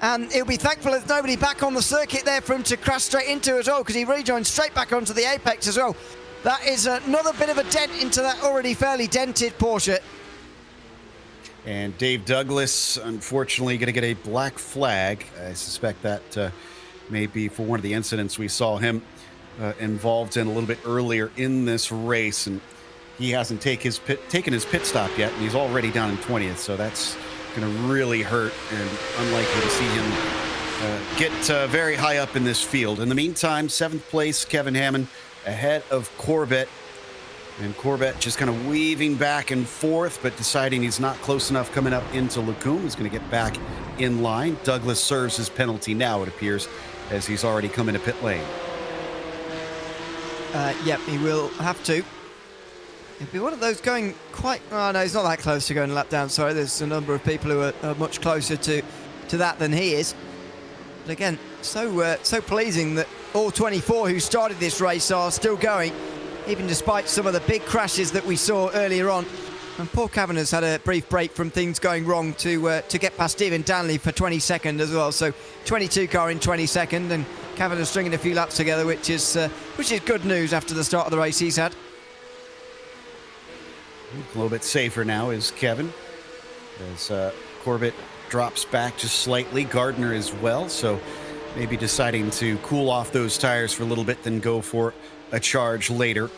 And he'll be thankful there's nobody back on the circuit there for him to crash straight into as well, because he rejoined straight back onto the apex as well. That is another bit of a dent into that already fairly dented Porsche. And Dave Douglas, unfortunately, going to get a black flag. I suspect that may be for one of the incidents we saw him involved in a little bit earlier in this race. And he hasn't taken his pit stop yet, and he's already down in 20th. So that's going to really hurt, and unlikely to see him get very high up in this field. In the meantime, 7th place, Kevin Hammond ahead of Corbett. And Corbett just kind of weaving back and forth, but deciding he's not close enough coming up into Lacombe. He's going to get back in line. Douglas serves his penalty now, it appears, as he's already come into pit lane. Yep, he will have to. It'll be one of those going quite... Oh, no, he's not that close to going a lap down. Sorry, there's a number of people who are much closer to that than he is. But again, so pleasing that all 24 who started this race are still going, even despite some of the big crashes that we saw earlier on. And Paul Kavanagh's had a brief break from things going wrong to get past Stephen Danley for 22nd as well. So 22 car in 22nd, and Kavanagh stringing a few laps together, which is good news after the start of the race he's had. A little bit safer now is Kevin, as Corbett drops back just slightly. Gardner as well, so maybe deciding to cool off those tires for a little bit, then go for a charge later.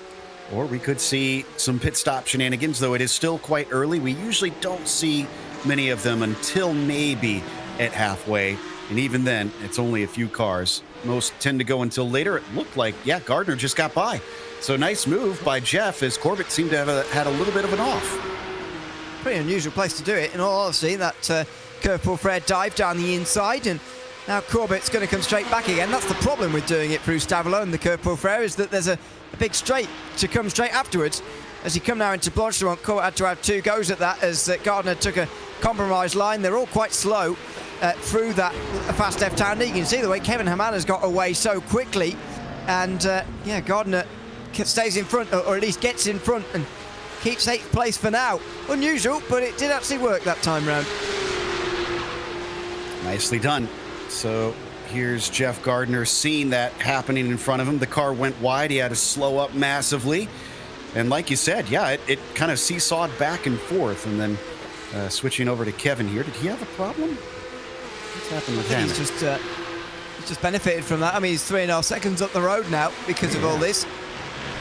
Or we could see some pit stop shenanigans, though it is still quite early. We usually don't see many of them until maybe at halfway, and even then, it's only a few cars. Most tend to go until later. It looked like, yeah, Gardner just got by. So nice move by Jeff, as Corbett seemed to have had a little bit of an off. Pretty unusual place to do it, in all honesty, that curve pull Fred dive down the inside, and now Corbett's going to come straight back again. That's the problem with doing it through Stavelot and the curve pull Frere, is that there's a big straight to come straight afterwards. As you come now into Blanchemont, Corbett had to have 2 goes at that, as Gardner took a compromised line. They're all quite slow through that fast left-hander. You can see the way Kevin Hammond has got away so quickly. And yeah, Gardner stays in front, or at least gets in front, and keeps 8th place for now. Unusual, but it did actually work that time round. Nicely done. So here's Jeff Gardner seeing that happening in front of him. The car went wide. He had to slow up massively. And like you said, yeah, it kind of seesawed back and forth. And then switching over to Kevin here. Did he have a problem? What's happened with him? He's just benefited from that. I mean, he's 3.5 seconds up the road now because of all this.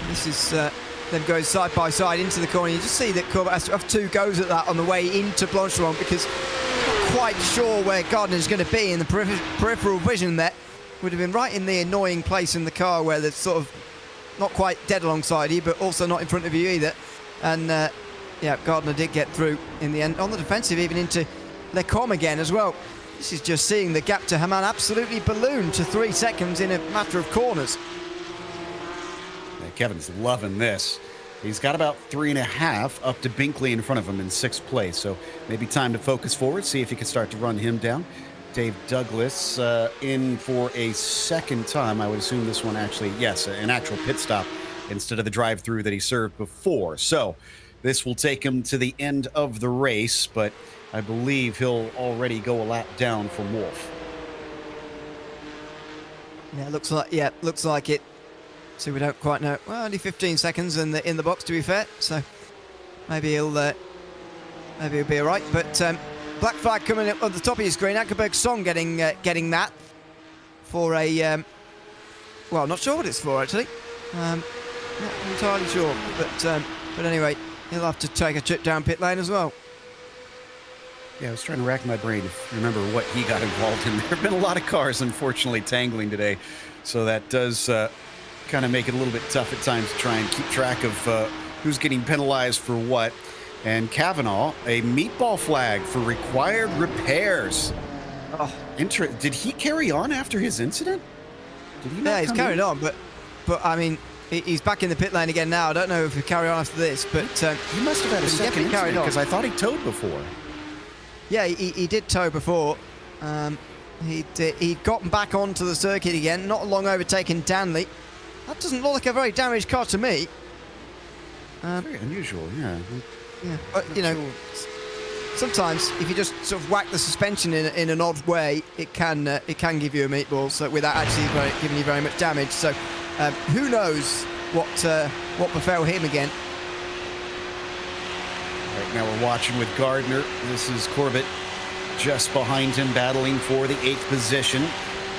This is them going side by side into the corner. You just see that Corbett has to have 2 goes at that on the way into Blanchemont, because not quite sure where Gardner's going to be in the peripheral vision there. Would have been right in the annoying place in the car where they're sort of not quite dead alongside you, but also not in front of you either. And yeah, Gardner did get through in the end on the defensive, even into Lecombe again as well. This is just seeing the gap to Hamann absolutely balloon to 3 seconds in a matter of corners. Yeah, Kevin's loving this. He's got about 3.5 up to Binkley in front of him in 6th place. So maybe time to focus forward, see if he can start to run him down. Dave Douglas in for a second time. I would assume this one actually, yes, an actual pit stop instead of the drive-through that he served before. So this will take him to the end of the race, but I believe he'll already go a lap down from Wolf. Yeah, looks like it. So we don't quite know. Well, only 15 seconds in the box, to be fair. So maybe he'll be all right. But black flag coming up on the top of your screen. Ackerberg's song getting that for a well, not sure what it's for actually. Not entirely sure. But anyway, he'll have to take a trip down pit lane as well. Yeah, I was trying to rack my brain to remember what he got involved in. There have been a lot of cars, unfortunately, tangling today. So that does kind of make it a little bit tough at times to try and keep track of who's getting penalized for what. And Kavanaugh, a meatball flag for required repairs. Oh. Did he carry on after his incident? Did he not Yeah, he's come carried in? on, but I mean, he's back in the pit lane again now. I don't know if he'll carry on after this, but he must have had a second incident because I thought he towed before. Yeah, he did tow before. He'd gotten back onto the circuit again, not long overtaken Danley. That doesn't look like a very damaged car to me. Very unusual, yeah. Yeah, but you know, sometimes if you just sort of whack the suspension in an odd way, it can give you a meatball, so without actually giving you very much damage. So who knows what befell him again. Right now we're watching with Gardner. This is Corbett just behind him, battling for the 8th position.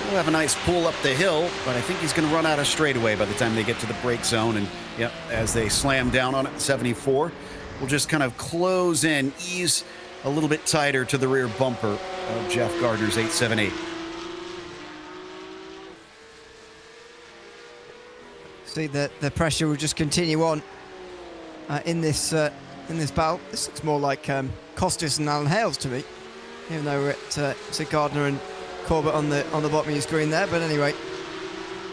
He'll have a nice pull up the hill, but I think he's going to run out of straightaway by the time they get to the brake zone. And yep, as they slam down on it, 74, we'll just kind of close in, ease a little bit tighter to the rear bumper of Jeff Gardner's 878. See, the pressure will just continue on in this battle. This looks more like Costas and Alan Hales to me, even though we're at Gardner and Corbett on the bottom of your screen there. But anyway,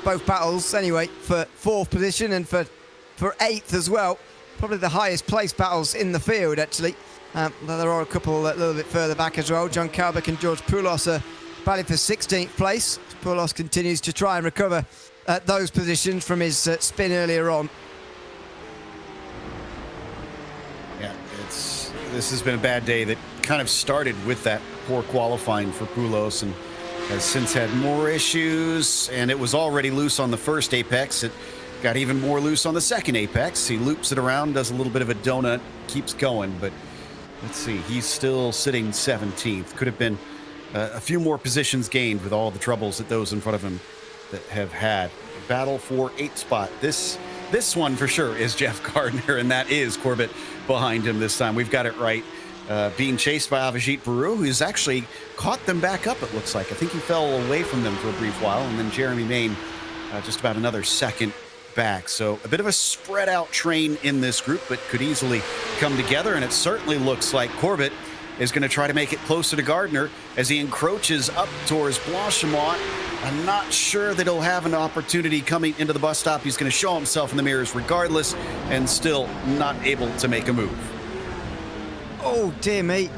both battles anyway for 4th position and for 8th as well. Probably the highest placed battles in the field actually. There are a couple a little bit further back as well. John Kalbeck and George Poulos are battling for 16th place. Poulos continues to try and recover those positions from his spin earlier on. Yeah, this has been a bad day that kind of started with that poor qualifying for Poulos and has since had more issues, and it was already loose on the first apex. It got even more loose on the second apex. He loops it around, does a little bit of a donut, keeps going, but let's see, he's still sitting 17th. Could have been a few more positions gained with all the troubles that those in front of him that have had. Battle for 8th spot. This one for sure is Jeff Gardner, and that is Corbett behind him this time. We've got it right. Being chased by Avijit Baru, who's actually caught them back up, it looks like. I think he fell away from them for a brief while, and then Jeremy Main just about another second back. So a bit of a spread out train in this group, but could easily come together, and it certainly looks like Corbett is going to try to make it closer to Gardner as he encroaches up towards Blanchemont. I'm not sure that he'll have an opportunity coming into the bus stop. He's going to show himself in the mirrors regardless, and still not able to make a move. Oh dear me,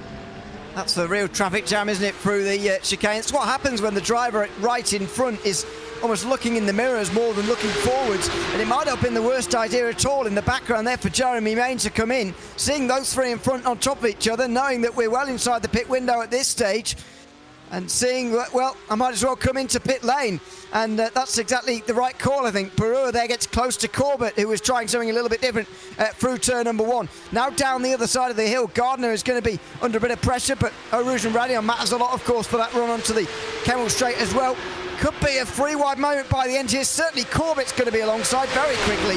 that's a real traffic jam, isn't it, through the chicane? It's what happens when the driver right in front is almost looking in the mirrors more than looking forwards. And it might not have been the worst idea at all in the background there for Jeremy Main to come in, seeing those three in front on top of each other, knowing that we're well inside the pit window at this stage, and seeing that, well, I might as well come into pit lane. And that's exactly the right call, I think. Barua there gets close to Corbett, who was trying something a little bit different through turn number 1. Now down the other side of the hill, Gardner is going to be under a bit of pressure, but Rouge and Radion matters a lot, of course, for that run onto the Kemmel Straight as well. Could be a free-wide moment by the end here. Certainly Corbett's going to be alongside very quickly.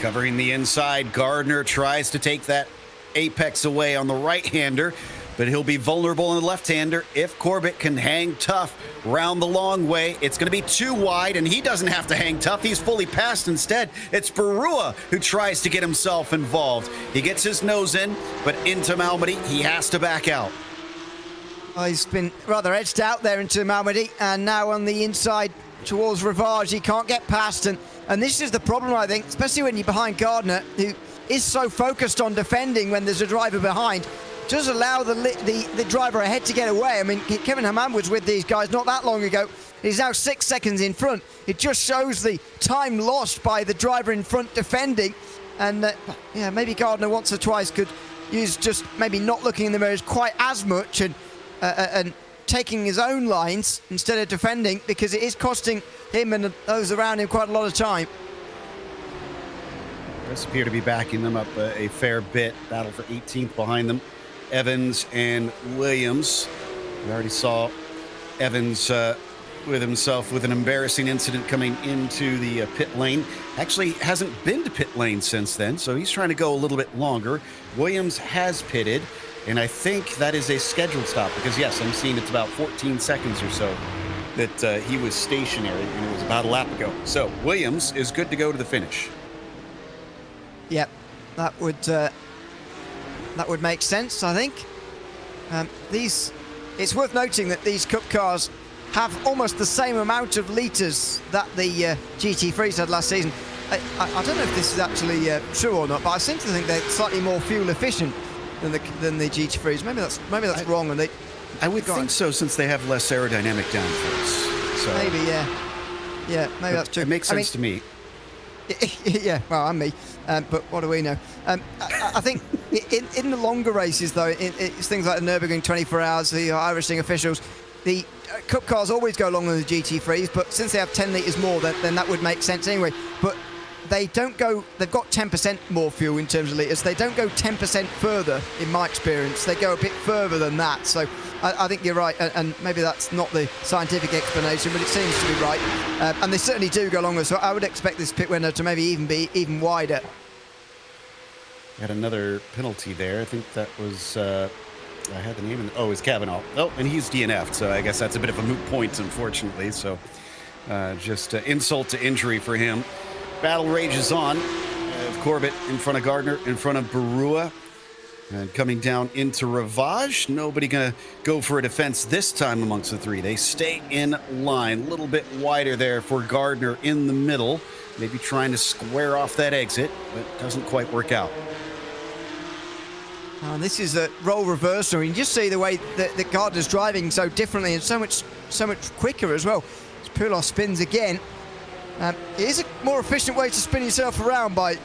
Covering the inside, Gardner tries to take that apex away on the right-hander, but he'll be vulnerable on the left-hander. If Corbett can hang tough round the long way, it's going to be too wide, and he doesn't have to hang tough. He's fully passed instead. It's Barua who tries to get himself involved. He gets his nose in, but into Malmedy, he has to back out. Oh, he's been rather edged out there into Malmedy, and now on the inside towards Rivage, he can't get past, and this is the problem, I think, especially when you're behind Gardner, who is so focused on defending when there's a driver behind. Does allow the driver ahead to get away. I mean, Kevin Hammam was with these guys not that long ago. He's now 6 seconds in front. It just shows the time lost by the driver in front defending. And yeah, maybe Gardner once or twice could use just maybe not looking in the mirrors quite as much and taking his own lines instead of defending, because it is costing him and those around him quite a lot of time. Does appear to be backing them up a fair bit. Battle for 18th behind them. Evans and Williams. We already saw Evans with himself with an embarrassing incident coming into the pit lane. Actually hasn't been to pit lane since then, so he's trying to go a little bit longer. Williams has pitted, and I think that is a scheduled stop, because yes, I'm seeing it's about 14 seconds or so that he was stationary, and it was about a lap ago. So Williams is good to go to the finish. Yep, that would make sense, I think. It's worth noting that these Cup cars have almost the same amount of litres that the GT3s had last season. I don't know if this is actually true or not, but I seem to think they're slightly more fuel efficient than the GT3s. Maybe that's wrong. And I would think so, since they have less aerodynamic downforce. So maybe, yeah, maybe that's true. It makes sense to me. Yeah, well, I'm me, but what do we know? I think in the longer races, though, it's things like the Nürburgring 24 hours, the Irish officials, the Cup cars always go longer than the GT3s, but since they have 10 litres more, then that would make sense anyway. But they don't go, they've got 10% more fuel in terms of litres. They don't go 10% further, in my experience. They go a bit further than that. So I think you're right, and maybe that's not the scientific explanation, but it seems to be right. And they certainly do go longer, so I would expect this pit window to maybe even be even wider. Had another penalty there. I think that was, I had the name, it's Kavanaugh. Oh, and he's DNF'd, so I guess that's a bit of a moot point, unfortunately. So just insult to injury for him. Battle rages on. Corbett in front of Gardner, in front of Barua. And coming down into Rivage, nobody going to go for a defense this time amongst the three. They stay in line, a little bit wider there for Gardner in the middle. Maybe trying to square off that exit, but doesn't quite work out. This is a role reversal. You can just see the way that Gardner's driving so differently and so much quicker as well. As Poulos spins again. It is a more efficient way to spin yourself around by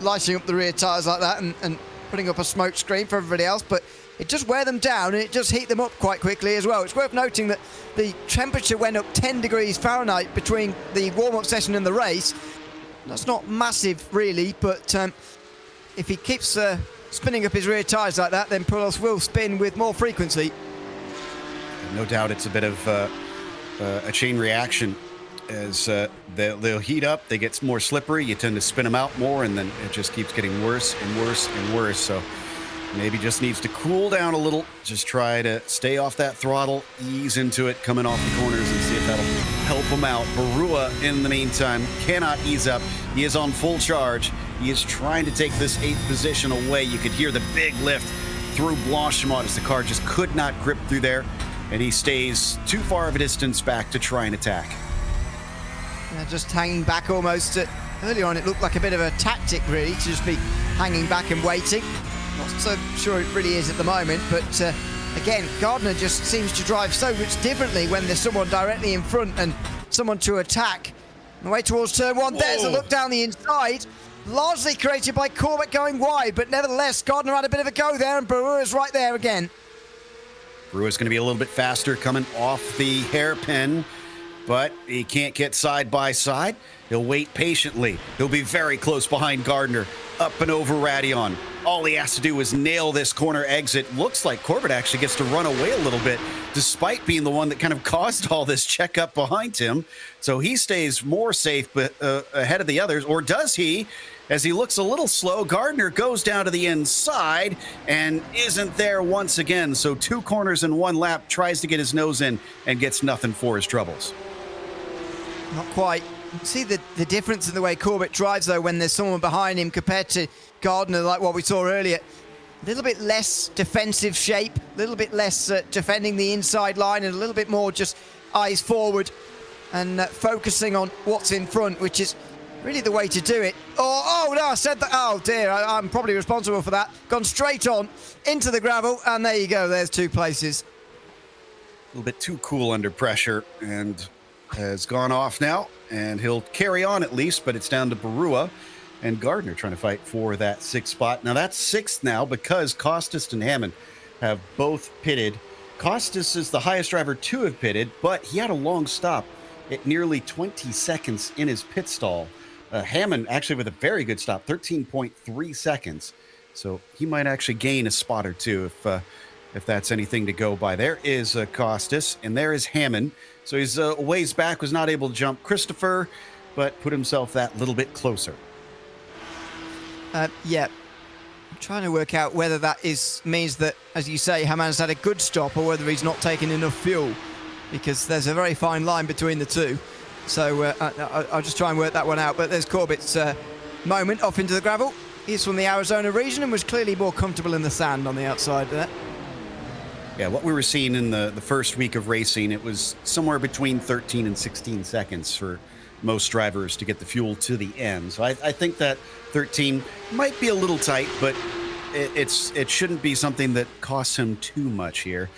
lighting up the rear tyres like that and putting up a smoke screen for everybody else, but it just wear them down and it just heat them up quite quickly as well. It's worth noting that the temperature went up 10 degrees Fahrenheit between the warm-up session and the race. That's not massive really, but if he keeps spinning up his rear tyres like that, then Poulos will spin with more frequency. No doubt it's a bit of a chain reaction. As they'll heat up, they get more slippery, you tend to spin them out more, and then it just keeps getting worse and worse and worse. So maybe just needs to cool down a little, just try to stay off that throttle, ease into it, coming off the corners, and see if that'll help him out. Barua, in the meantime, cannot ease up. He is on full charge. He is trying to take this 8th position away. You could hear the big lift through Blanchimont as the car just could not grip through there, and he stays too far of a distance back to try and attack. Just hanging back almost. Earlier on it looked like a bit of a tactic really, to just be hanging back and waiting. Not so sure it really is at the moment, but again, Gardner just seems to drive so much differently when there's someone directly in front and someone to attack. On the way towards turn one, there's a look down the inside. Largely created by Corbett going wide, but nevertheless, Gardner had a bit of a go there, and Brewer's right there again. Brewer's going to be a little bit faster coming off the hairpin, but he can't get side by side. He'll wait patiently. He'll be very close behind Gardner, up and over Radion. All he has to do is nail this corner exit. Looks like Corbett actually gets to run away a little bit, despite being the one that kind of caused all this checkup behind him. So he stays more safe but ahead of the others, or does he? As he looks a little slow, Gardner goes down to the inside and isn't there once again. So 2 corners in 1 lap, tries to get his nose in and gets nothing for his troubles. Not quite. See the difference in the way Corbett drives, though, when there's someone behind him compared to Gardner, like what we saw earlier. A little bit less defensive shape, a little bit less defending the inside line, and a little bit more just eyes forward and focusing on what's in front, which is really the way to do it. Oh no, I said that. Oh dear, I'm probably responsible for that. Gone straight on into the gravel, and there you go. There's 2 places. A little bit too cool under pressure, and has gone off now, and he'll carry on at least, but it's down to Barua and Gardner trying to fight for that 6th spot. Now that's 6th now because Costas and Hammond have both pitted. Costas is the highest driver to have pitted, but he had a long stop at nearly 20 seconds in his pit stall. Hammond actually with a very good stop, 13.3 seconds. So he might actually gain a spot or 2 if that's anything to go by. There is Costas, and there is Hammond. So he's a ways back, was not able to jump Christopher, but put himself that little bit closer. Yeah. I'm trying to work out whether that means that, as you say, Hammond's had a good stop, or whether he's not taken enough fuel, because there's a very fine line between the 2. So I'll just try and work that one out. But there's Corbett's moment off into the gravel. He's from the Arizona region and was clearly more comfortable in the sand on the outside there. Yeah, what we were seeing in the first week of racing, it was somewhere between 13 and 16 seconds for most drivers to get the fuel to the end. So I think that 13 might be a little tight, but it shouldn't be something that costs him too much here.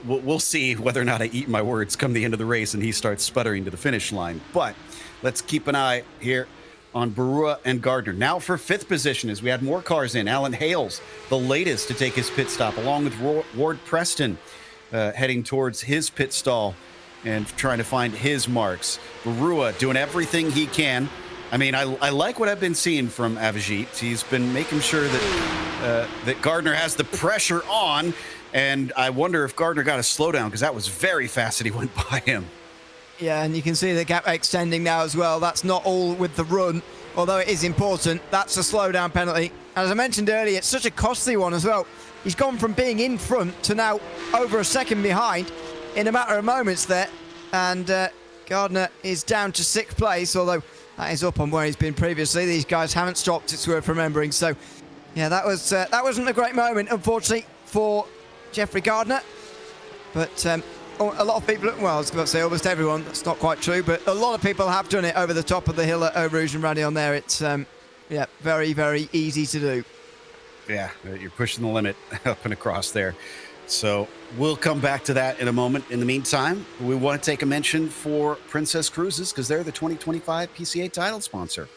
We'll see whether or not I eat my words come the end of the race and he starts sputtering to the finish line. But let's keep an eye here on Barua and Gardner. Now for 5th position, as we had more cars in. Alan Hales, the latest to take his pit stop, along with Ward Preston, heading towards his pit stall and trying to find his marks. Barua doing everything he can. I mean, I like what I've been seeing from Avijit. He's been making sure that Gardner has the pressure on, and I wonder if Gardner got a slowdown, because that was very fast that he went by him. Yeah, and you can see the gap extending now as well. That's not all with the run, although it is important. That's a slowdown penalty. As I mentioned earlier, it's such a costly one as well. He's gone from being in front to now over a second behind in a matter of moments there. And Gardner is down to 6th place, although that is up on where he's been previously. These guys haven't stopped, it's worth remembering. So, yeah, that wasn't a great moment, unfortunately, for Jeffrey Gardner. But a lot of people, well, I was going to say almost everyone, that's not quite true, but a lot of people have done it over the top of the hill at Eau Rouge and Radion there. It's, yeah, very, very easy to do. Yeah, you're pushing the limit up and across there. So we'll come back to that in a moment. In the meantime, we want to take a mention for Princess Cruises, because they're the 2025 PCA title sponsor.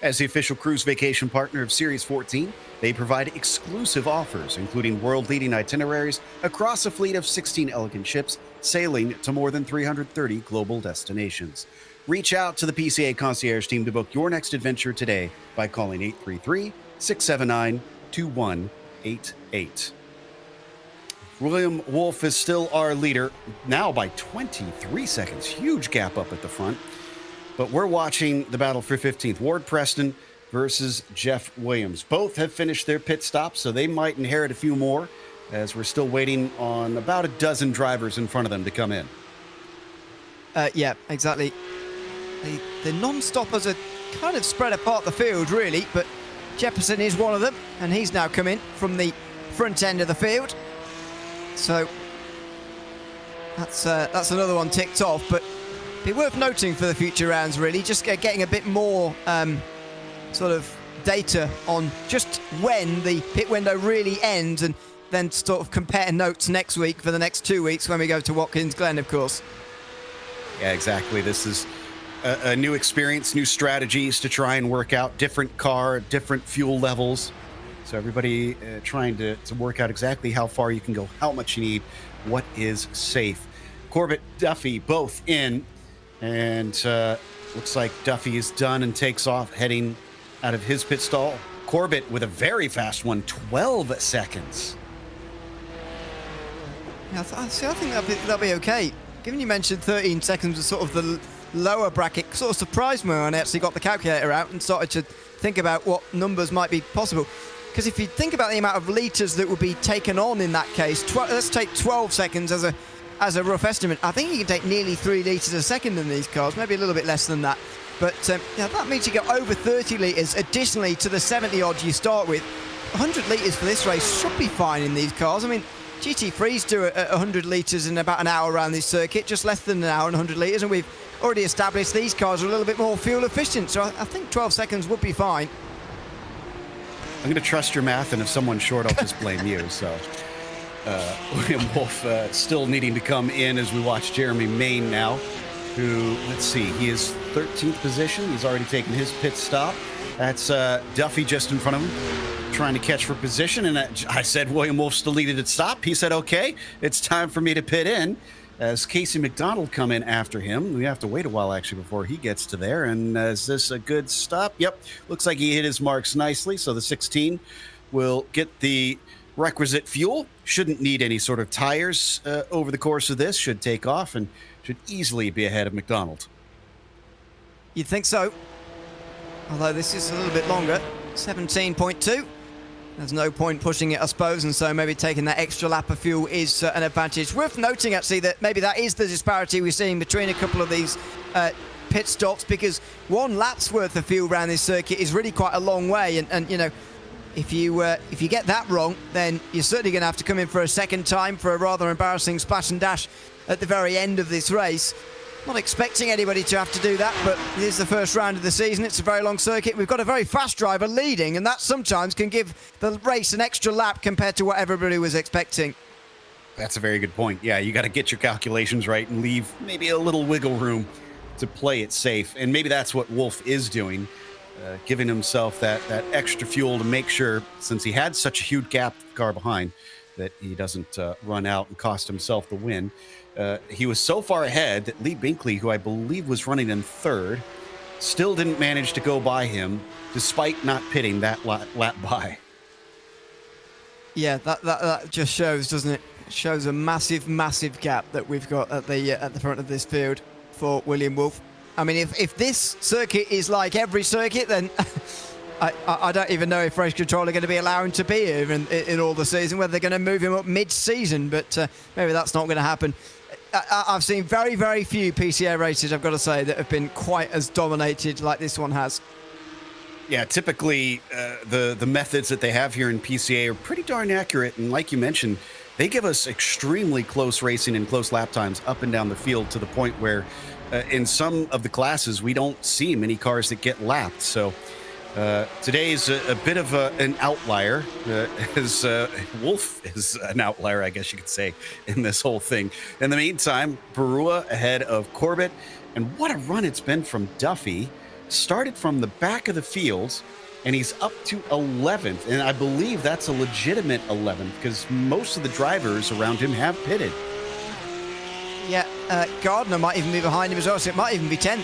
As the official cruise vacation partner of Series 14, they provide exclusive offers, including world-leading itineraries across a fleet of 16 elegant ships sailing to more than 330 global destinations. Reach out to the PCA concierge team to book your next adventure today by calling 833-679-2188. William Wolf is still our leader, now by 23 seconds. Huge gap up at the front. But we're watching the battle for 15th. Ward Preston versus Jeff Williams. Both have finished their pit stops, so they might inherit a few more, as we're still waiting on about a dozen drivers in front of them to come in. Yeah, exactly. The non-stoppers are kind of spread apart the field, really, but Jefferson is one of them, and he's now come in from the front end of the field. So that's another one ticked off, but be worth noting for the future rounds, really, just getting a bit more sort of data on just when the pit window really ends, and then sort of compare notes next week for the next 2 weeks when we go to Watkins Glen, of course. Yeah, exactly. This is a new experience, new strategies to try and work out different car, different fuel levels. So everybody trying to work out exactly how far you can go, how much you need, what is safe. Corbett, Duffy, both in. And looks like Duffy is done and takes off, heading out of his pit stall. Corbett with a very fast one, 12 seconds. Yeah, I think that'll be okay. Given you mentioned 13 seconds was sort of the lower bracket, sort of surprised me when I actually got the calculator out and started to think about what numbers might be possible. Because if you think about the amount of litres that would be taken on in that case, let's take 12 seconds as a rough estimate. I think you can take nearly 3 litres a second in these cars, maybe a little bit less than that. But yeah, that means you get over 30 litres additionally to the 70 odd you start with. 100 litres for this race should be fine in these cars. I mean, GT3s do 100 litres in about an hour around this circuit, just less than an hour and 100 litres, and we've already established these cars are a little bit more fuel efficient, so I think 12 seconds would be fine. I'm going to trust your math, and if someone's short, I'll just blame you. So William Wolf still needing to come in as we watch Jeremy Main now, who, let's see, he is 13th position. He's already taken his pit stop. That's Duffy just in front of him, trying to catch for position. And I said William Wolf still needed to stop. He said, okay, it's time for me to pit in. As Casey McDonald come in after him. We have to wait a while, actually, before he gets to there. And is this a good stop? Yep. Looks like he hit his marks nicely. So the 16 will get the requisite fuel. Shouldn't need any sort of tires over the course of this. Should take off and should easily be ahead of McDonald. You'd think so. Although this is a little bit longer. 17.2. There's no point pushing it, I suppose, and so maybe taking that extra lap of fuel is an advantage. Worth noting, actually, that maybe that is the disparity we're seeing between a couple of these pit stops, because 1 lap's worth of fuel around this circuit is really quite a long way, and you know, if you get that wrong, then you're certainly going to have to come in for a second time for a rather embarrassing splash and dash at the very end of this race. Not expecting anybody to have to do that, but it is the first round of the season. It's a very long circuit. We've got a very fast driver leading, and that sometimes can give the race an extra lap compared to what everybody was expecting. That's a very good point. Yeah, you got to get your calculations right and leave maybe a little wiggle room to play it safe. And maybe that's what Wolf is doing, giving himself that extra fuel to make sure, since he had such a huge gap the car behind, that he doesn't run out and cost himself the win. He was so far ahead that Lee Binkley, who I believe was running in third, still didn't manage to go by him, despite not pitting that lap by. Yeah, that just shows, doesn't it? It shows a massive, massive gap that we've got at the front of this field for William Wolf. I mean, if this circuit is like every circuit, then I don't even know if Race Control are going to be allowing to be here in all the season, whether they're going to move him up mid-season, but maybe that's not going to happen. I've seen very, very few PCA races, I've got to say, that have been quite as dominated like this one has. Yeah, typically the methods that they have here in PCA are pretty darn accurate, and like you mentioned, they give us extremely close racing and close lap times up and down the field, to the point where in some of the classes we don't see many cars that get lapped. So today is a bit of an outlier, as Wolf is an outlier, I guess you could say, in this whole thing. In the meantime, Barua ahead of Corbett, and what a run it's been from Duffy. Started from the back of the field, and he's up to 11th, and I believe that's a legitimate 11th, because most of the drivers around him have pitted. Yeah, Gardner might even be behind him as well, so it might even be 10th.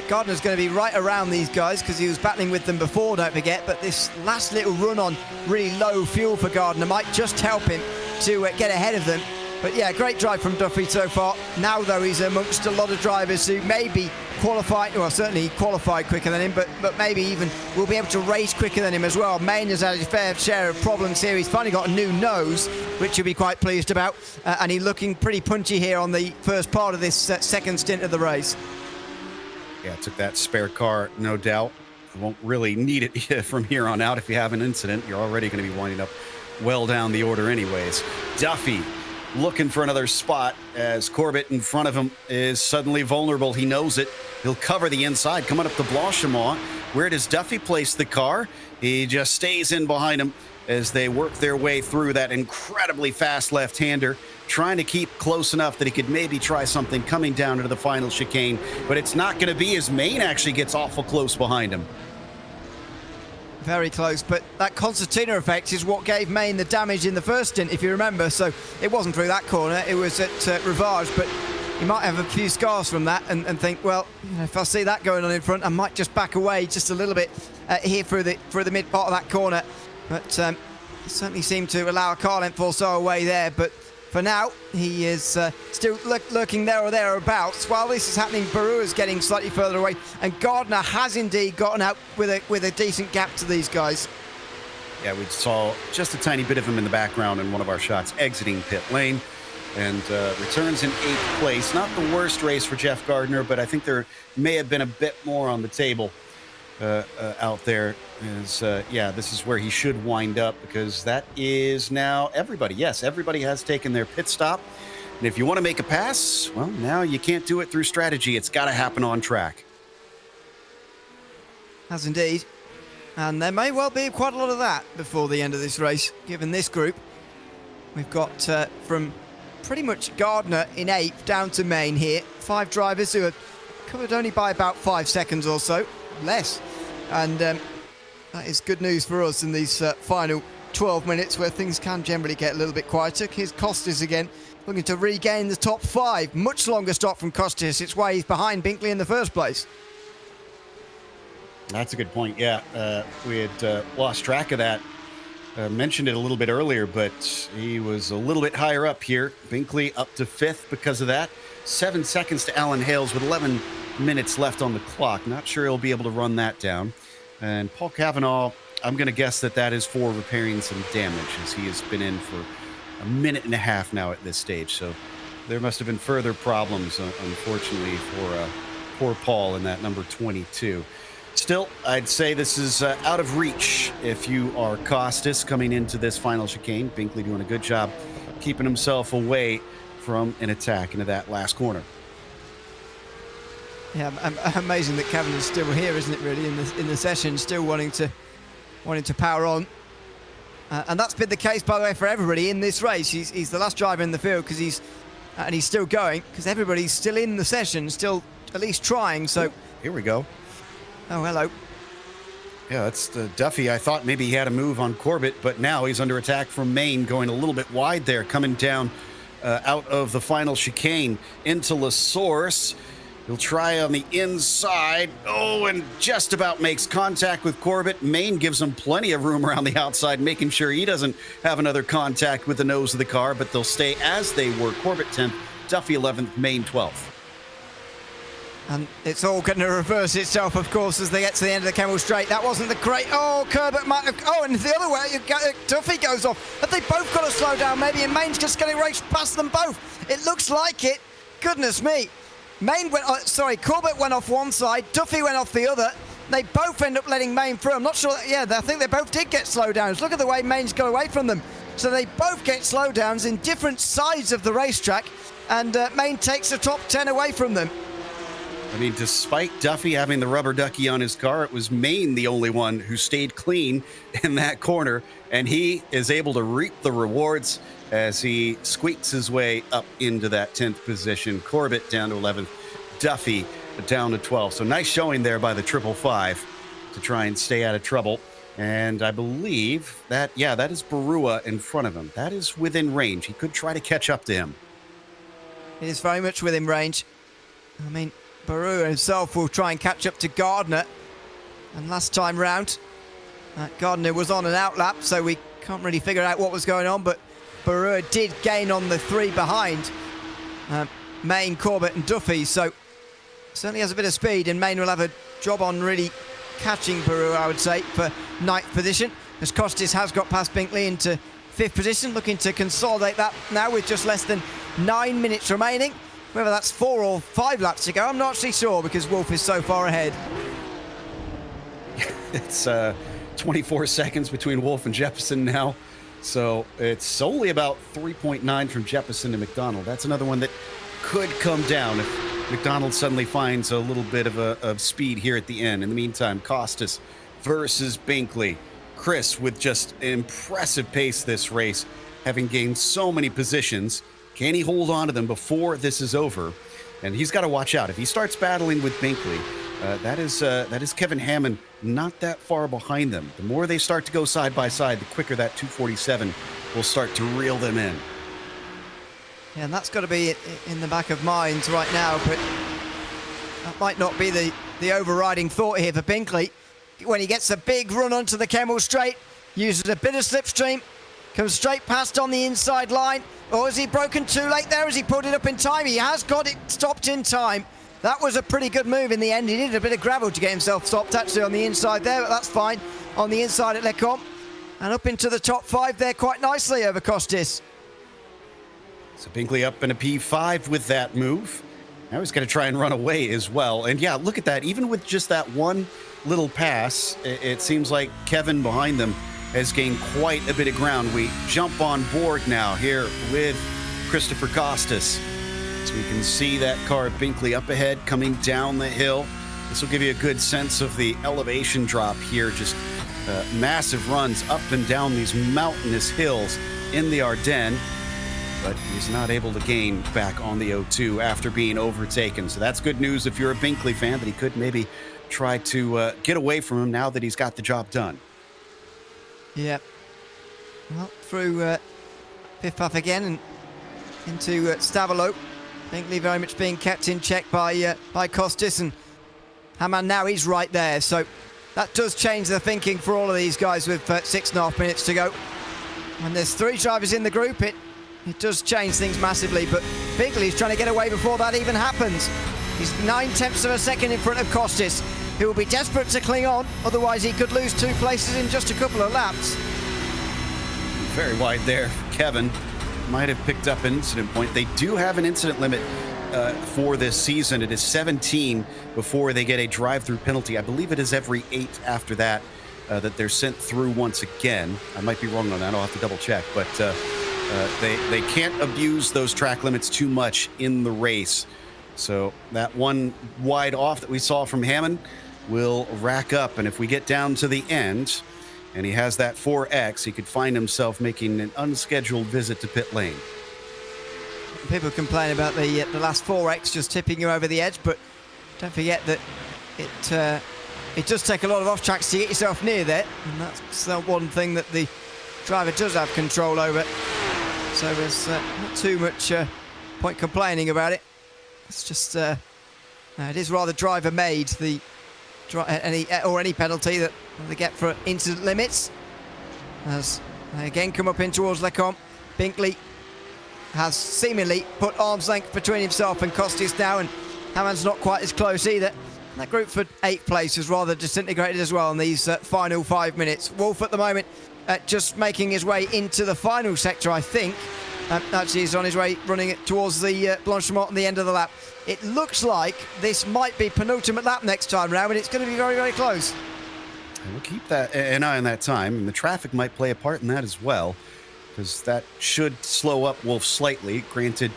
Gardner's going to be right around these guys because he was battling with them before, don't forget, but this last little run on really low fuel for Gardner might just help him to get ahead of them. But yeah, great drive from Duffy so far. Now, though, he's amongst a lot of drivers who maybe qualified, well, certainly qualified quicker than him, but maybe even will be able to race quicker than him as well. Main has had his fair share of problems here. He's finally got a new nose, which he'll be quite pleased about, and he's looking pretty punchy here on the first part of this second stint of the race. Yeah, took that spare car, no doubt. You won't really need it from here on out. If you have an incident, you're already going to be winding up well down the order anyways. Duffy looking for another spot as Corbett in front of him is suddenly vulnerable. He knows it. He'll cover the inside. Coming up to Blanchimont. Where does Duffy place the car? He just stays in behind him. as they work their way through that incredibly fast left-hander, trying to keep close enough that he could maybe try something coming down into the final chicane, but it's not going to be as Main actually gets awful close behind him. Very close, but that concertina effect is what gave Main the damage in the first stint, if you remember. So it wasn't through that corner, it was at Rivage, but you might have a few scars from that and think, well, if I see that going on in front, I might just back away just a little bit here through the mid part of that corner. But he certainly seemed to allow a car length or so away there. But for now, he is still lurking there or thereabouts. While this is happening, Baru is getting slightly further away, and Gardner has indeed gotten out with a decent gap to these guys. Yeah, we saw just a tiny bit of him in the background in one of our shots exiting pit lane, and returns in 8th place. Not the worst race for Jeff Gardner, but I think there may have been a bit more on the table out there. Yeah, this is where he should wind up, because that is now everybody. Yes, everybody has taken their pit stop. And if you want to make a pass, well, now you can't do it through strategy. It's got to happen on track. Has indeed. And there may well be quite a lot of that before the end of this race, given this group. We've got from pretty much Gardner in 8th down to Main here. 5 drivers who are covered only by about 5 seconds or so, less. And that is good news for us in these final 12 minutes, where things can generally get a little bit quieter. Here's Costas again, looking to regain the top 5. Much longer stop from Costas. It's why he's behind Binkley in the first place. That's a good point. Yeah, we had lost track of that. Mentioned it a little bit earlier, but he was a little bit higher up here. Binkley up to 5th because of that. 7 seconds to Alan Hales with 11 minutes left on the clock. Not sure he'll be able to run that down. And Paul Cavanaugh, I'm going to guess that is for repairing some damage, as he has been in for a minute and a half now at this stage. So there must have been further problems, unfortunately, for poor Paul in that number 22. Still, I'd say this is out of reach if you are Costas coming into this final chicane. Binkley doing a good job keeping himself away from an attack into that last corner. Yeah, amazing that Kevin is still here, isn't it? Really, in the session, still wanting to power on, and that's been the case, by the way, for everybody in this race. He's the last driver in the field because he's still going, because everybody's still in the session, still at least trying. So here we go. Oh, hello. Yeah, that's Duffy. I thought maybe he had a move on Corbett, but now he's under attack from Main, going a little bit wide there, coming down out of the final chicane into La Source. He'll try on the inside. Oh, and just about makes contact with Corbett. Main gives him plenty of room around the outside, making sure he doesn't have another contact with the nose of the car, but they'll stay as they were. Corbett 10th, Duffy 11th, Main 12th. And it's all going to reverse itself, of course, as they get to the end of the Kemmel Straight. That wasn't the great... Oh, Corbett might have... Oh, and the other way, Duffy goes off. Have they both got to slow down, maybe? And Main's just going to race past them both. It looks like it. Goodness me. Corbett went off one side, Duffy went off the other. They both end up letting Main through. I'm not sure... Yeah, I think they both did get slowdowns. Look at the way Main's got away from them. So they both get slowdowns in different sides of the racetrack, and Main takes the top 10 away from them. I mean, despite Duffy having the rubber ducky on his car, it was Main the only one who stayed clean in that corner, and he is able to reap the rewards as he squeaks his way up into that 10th position. Corbett down to 11th, Duffy down to 12th. So nice showing there by the 555 to try and stay out of trouble. And I believe that, yeah, that is Barua in front of him. That is within range. He could try to catch up to him. It is very much within range. I mean, Baru himself will try and catch up to Gardner. And last time round, Gardner was on an outlap, so we can't really figure out what was going on, but Baru did gain on the 3 behind Main, Corbett and Duffy, so certainly has a bit of speed, and Main will have a job on really catching Baru, I would say, for 9th position, as Costas has got past Binkley into 5th position, looking to consolidate that now with just less than 9 minutes remaining. Whether that's 4 or 5 laps to go, I'm not actually sure, because Wolf is so far ahead. It's 24 seconds between Wolf and Jeppesen now. So it's only about 3.9 from Jeppesen to McDonald. That's another one that could come down if McDonald suddenly finds a little bit of speed here at the end. In the meantime, Costas versus Binkley. Chris with just impressive pace this race, having gained so many positions. Can he hold on to them before this is over? And he's got to watch out. If he starts battling with Binkley, that is Kevin Hammond not that far behind them. The more they start to go side by side, the quicker that 247 will start to reel them in. Yeah, and that's got to be in the back of minds right now, but that might not be the overriding thought here for Binkley. When he gets a big run onto the Kemmel Straight, uses a bit of slipstream, comes straight past on the inside line. Or has he broken too late there? Has he pulled it up in time? He has got it stopped in time. That was a pretty good move in the end. He needed a bit of gravel to get himself stopped actually on the inside there, but that's fine. On the inside at Lecomte. And up into the top 5 there quite nicely over Costis. So Binkley up in a P5 with that move. Now he's going to try and run away as well. And yeah, look at that. Even with just that one little pass, it seems like Kevin behind them has gained quite a bit of ground. We jump on board now here with Christopher Costas. So we can see that car of Binkley up ahead coming down the hill. This will give you a good sense of the elevation drop here. Just massive runs up and down these mountainous hills in the Ardennes. But he's not able to gain back on the O2 after being overtaken. So that's good news if you're a Binkley fan, that he could maybe try to get away from him now that he's got the job done. Yeah. Well, through Piff Puff again and into Stavolo. Binkley very much being kept in check by Costis, and Hammond now he's right there. So that does change the thinking for all of these guys with 6.5 minutes to go. When there's 3 drivers in the group, it does change things massively. But Binkley's trying to get away before that even happens. He's 9/10 of a second in front of Costis, who will be desperate to cling on, otherwise he could lose 2 places in just a couple of laps. Very wide there. Kevin might have picked up an incident point. They do have an incident limit for this season. It is 17 before they get a drive-through penalty. I believe it is every 8 after that that they're sent through once again. I might be wrong on that. I'll have to double check. But they can't abuse those track limits too much in the race. So that one wide off that we saw from Hammond will rack up. And if we get down to the end and he has that 4X, he could find himself making an unscheduled visit to pit lane. People complain about the last 4X just tipping you over the edge, but don't forget that it does take a lot of off tracks to get yourself near there, and that's the one thing that the driver does have control over. So there's not too much point complaining about it. It's just it is rather driver made, any penalty that they get for incident limits. As they again come up in towards Lecomte, Binkley has seemingly put arm's length between himself and Costis now, and Hammond's not quite as close either. That group for 8th place has rather disintegrated as well in these final 5 minutes. Wolf at the moment just making his way into the final sector, I think. Actually, he's on his way running it towards the Blanchimont on the end of the lap. It looks like this might be penultimate lap next time round, and it's going to be very, very close. We'll keep an eye on that time, and the traffic might play a part in that as well, because that should slow up Wolf slightly. Granted,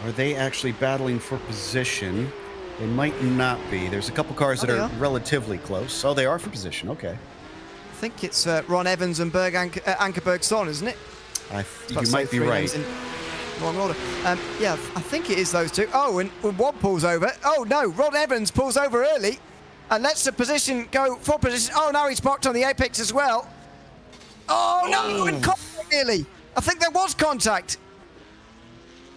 are they actually battling for position? They might not be. There's a couple cars that are relatively close. Oh, they are for position. Okay. I think it's Ron Evans and Ankerberg Son, isn't it? You might be right. In wrong order. Yeah, I think it is those two. Oh, and one pulls over. Oh, no, Ron Evans pulls over early and lets the position go for position. Oh, no, he's blocked on the apex as well. Oh, no, and contact nearly. I think there was contact.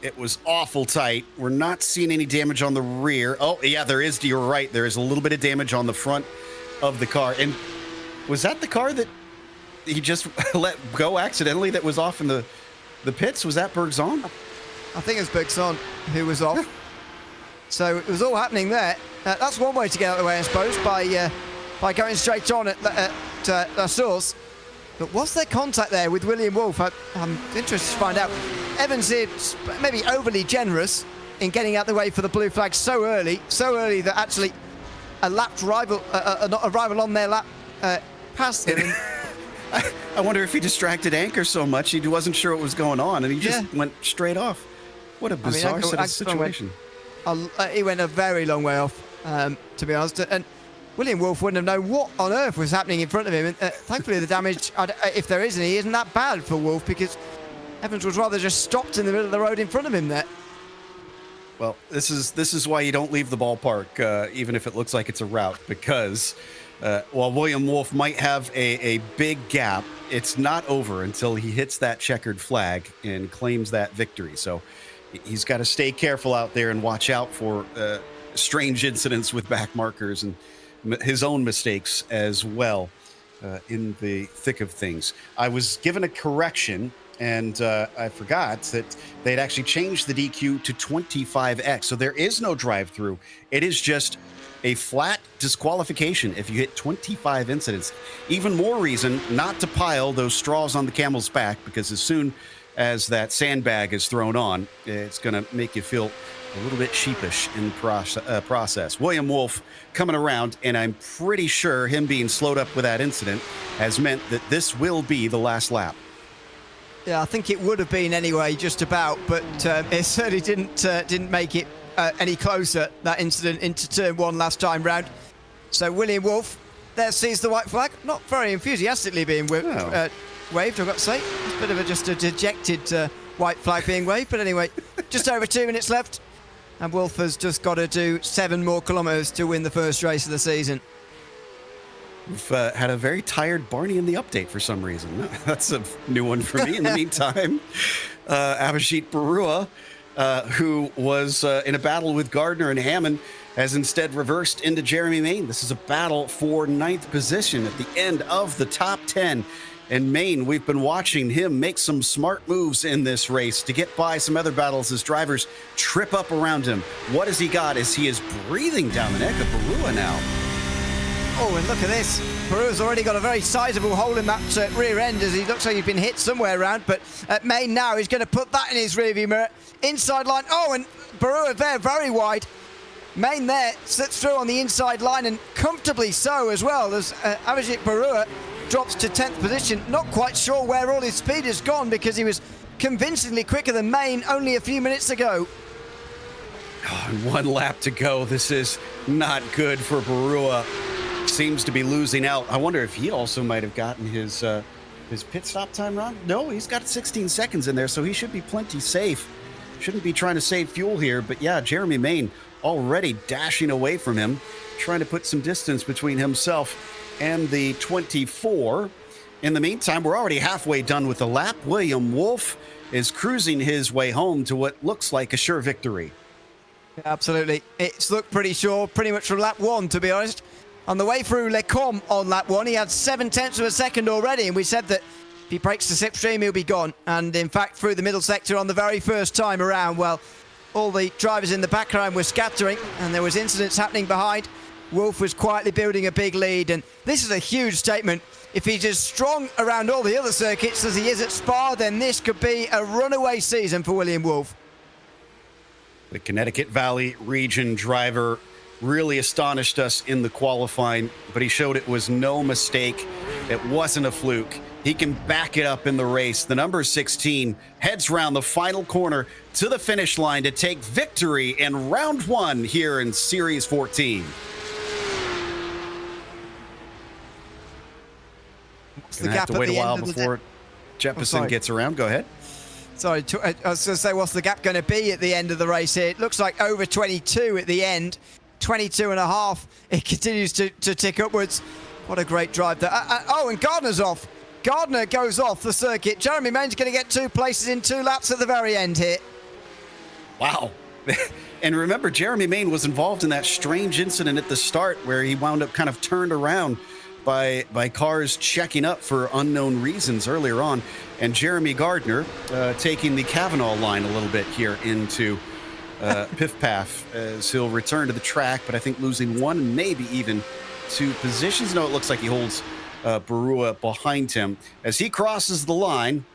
It was awful tight. We're not seeing any damage on the rear. Oh, yeah, there is. You're right. There is a little bit of damage on the front of the car. And was that the car that he just let go accidentally that was off in the pits? Was that Bergson? I think it was Bergson who was off. So it was all happening there. That's one way to get out of the way, I suppose, by going straight on at La Source. But was there contact there with William Wolf? I'm interested to find out. Evans is maybe overly generous in getting out the way for the blue flag so early that actually a lapped rival, not a rival on their lap, passed him. I wonder if he distracted Anchor so much he wasn't sure what was going on, and he just went straight off. What a bizarre situation. He went a very long way off, to be honest. And William Wolf wouldn't have known what on earth was happening in front of him. And thankfully, the damage, if there is any, isn't that bad for Wolf, because Evans was rather just stopped in the middle of the road in front of him there. Well, this is why you don't leave the ballpark, even if it looks like it's a rout, because while William Wolf might have a big gap, it's not over until he hits that checkered flag and claims that victory. So he's got to stay careful out there and watch out for strange incidents with back markers and his own mistakes as well in the thick of things. I was given a correction, and I forgot that they'd actually changed the DQ to 25X. So there is no drive-through. It is just a flat disqualification if you hit 25 incidents. Even more reason not to pile those straws on the camel's back, because as soon as that sandbag is thrown on, it's going to make you feel a little bit sheepish in the process. William Wolf coming around, and I'm pretty sure him being slowed up with that incident has meant that this will be the last lap. Yeah, I think it would have been anyway, just about, but it certainly didn't make it any closer, that incident into turn one last time round. So William Wolf there sees the white flag, not very enthusiastically being waved, I've got to say. It's a bit of just a dejected white flag being waved, but anyway, just over 2 minutes left, and Wolf has just got to do 7 more kilometres to win the first race of the season. We've had a very tired Barney in the update for some reason. That's a new one for me. In the meantime, Abhijit Barua, who was in a battle with Gardner and Hammond, has instead reversed into Jeremy Main. This is a battle for 9th position at the end of the top 10. And Main, we've been watching him make some smart moves in this race to get by some other battles as drivers trip up around him. What has he got as he is breathing down the neck of Barua now? Oh, and look at this. Barua's already got a very sizable hole in that rear end, as he looks like he's been hit somewhere around. But Main now is going to put that in his rearview mirror. Inside line. Oh, and Barua there, very wide. Main there slips through on the inside line, and comfortably so as well, as Abhijit Barua drops to 10th position. Not quite sure where all his speed has gone, because he was convincingly quicker than Main only a few minutes ago. Oh, and 1 lap to go. This is not good for Barua. Seems to be losing out. I wonder if he also might have gotten his pit stop time wrong. No, he's got 16 seconds in there, so he should be plenty safe. Shouldn't be trying to save fuel here. But yeah, Jeremy Main already dashing away from him, trying to put some distance between himself and the 24. In the meantime, we're already halfway done with the lap. William Wolf is cruising his way home to what looks like a sure victory. Absolutely. It's looked pretty sure pretty much from lap 1, to be honest. On the way through Les Combes on lap 1, he had 7/10 of a second already, and we said that if he breaks the slipstream, he'll be gone. And in fact, through the middle sector on the very first time around, well, all the drivers in the background were scattering, and there was incidents happening behind. Wolf was quietly building a big lead, and this is a huge statement. If he's as strong around all the other circuits as he is at Spa, then this could be a runaway season for William Wolf. The Connecticut Valley region driver really astonished us in the qualifying, but he showed it was no mistake. It wasn't a fluke. He can back it up in the race. The number 16 heads round the final corner to the finish line to take victory in round 1 here in Series 14. What's Gonna the have gap to wait at a the while end of before Jeppesen gets around. Go ahead. Sorry, I was going to say, what's the gap going to be at the end of the race here? It looks like over 22 at the end. 22 and a half. It continues to tick upwards. What a great drive there. Oh, and Gardner's off. Gardner goes off the circuit. Jeremy Main's going to get 2 places in 2 laps at the very end here. Wow. And remember, Jeremy Main was involved in that strange incident at the start where he wound up kind of turned around by cars checking up for unknown reasons earlier on. And Jeremy Gardner taking the Kavanaugh line a little bit here into Piff Paff as he'll return to the track, but I think losing 1, maybe even 2 positions. No, it looks like he holds Barua behind him. As he crosses the line,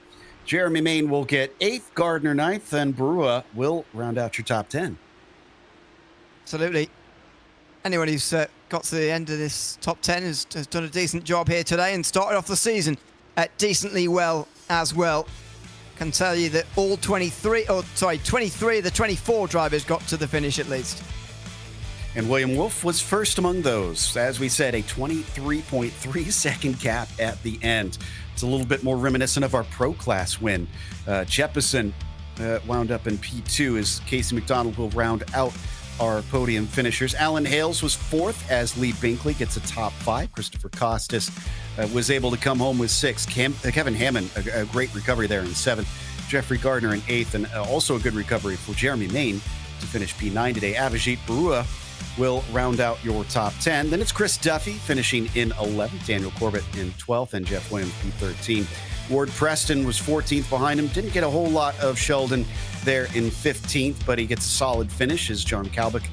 Jeremy Main will get 8th, Gardner 9th, and Barua will round out your top 10. Absolutely. Anyone who's got to the end of this top 10 has done a decent job here today and started off the season decently well as well. Can tell you that all 23 of the 24 drivers got to the finish at least. And William Wolf was first among those. As we said, a 23.3 second gap at the end. It's a little bit more reminiscent of our pro class win. Jeppesen wound up in P2 as Casey McDonald will round out our podium finishers. Alan Hales was fourth as Lee Binkley gets a top 5. Christopher Costas was able to come home with 6. Kevin Hammond, a great recovery there in 7th. Jeffrey Gardner in 8th, and also a good recovery for Jeremy Main to finish P9 today. Avijit Barua will round out your top 10. Then it's Chris Duffy finishing in 11th, Daniel Corbett in 12th, and Jeff Williams P13. Ward Preston was 14th behind him. Didn't get a whole lot of Sheldon there in 15th, but he gets a solid finish as John Kalbick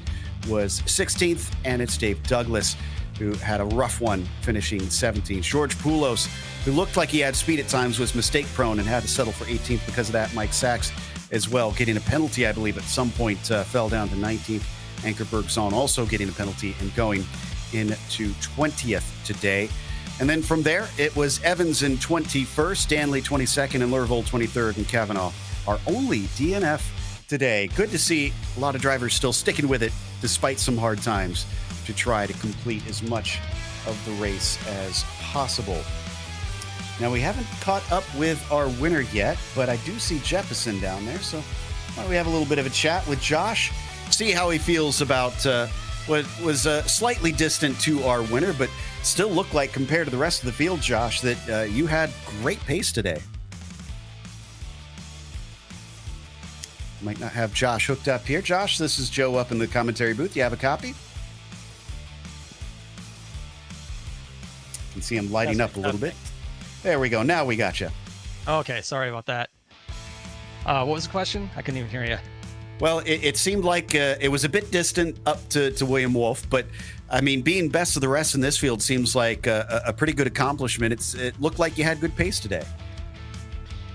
was 16th, and it's Dave Douglas who had a rough one finishing 17th. George Poulos, who looked like he had speed at times, was mistake prone and had to settle for 18th because of that. Mike Sachs as well, getting a penalty, I believe, at some point, fell down to 19th. Ankerberg Zone also getting a penalty and going into 20th today. And then from there, it was Evans in 21st, Stanley 22nd, and Lurvold 23rd, and Kavanaugh our only DNF today. Good to see a lot of drivers still sticking with it despite some hard times to try to complete as much of the race as possible. Now, we haven't caught up with our winner yet, but I do see Jeppesen down there, so why don't we have a little bit of a chat with Josh, see how he feels about what was slightly distant to our winner, but still looked like, compared to the rest of the field, Josh, that you had great pace today. Might not have Josh hooked up here. Josh, this is Joe up in the commentary booth. You have a copy? You can see him lighting up a little bit. There we go. Now we got you. Okay, sorry about that. What was the question? I couldn't even hear you. Well, it seemed like it was a bit distant up to William Wolf, but I mean, being best of the rest in this field seems like a pretty good accomplishment. It looked like you had good pace today.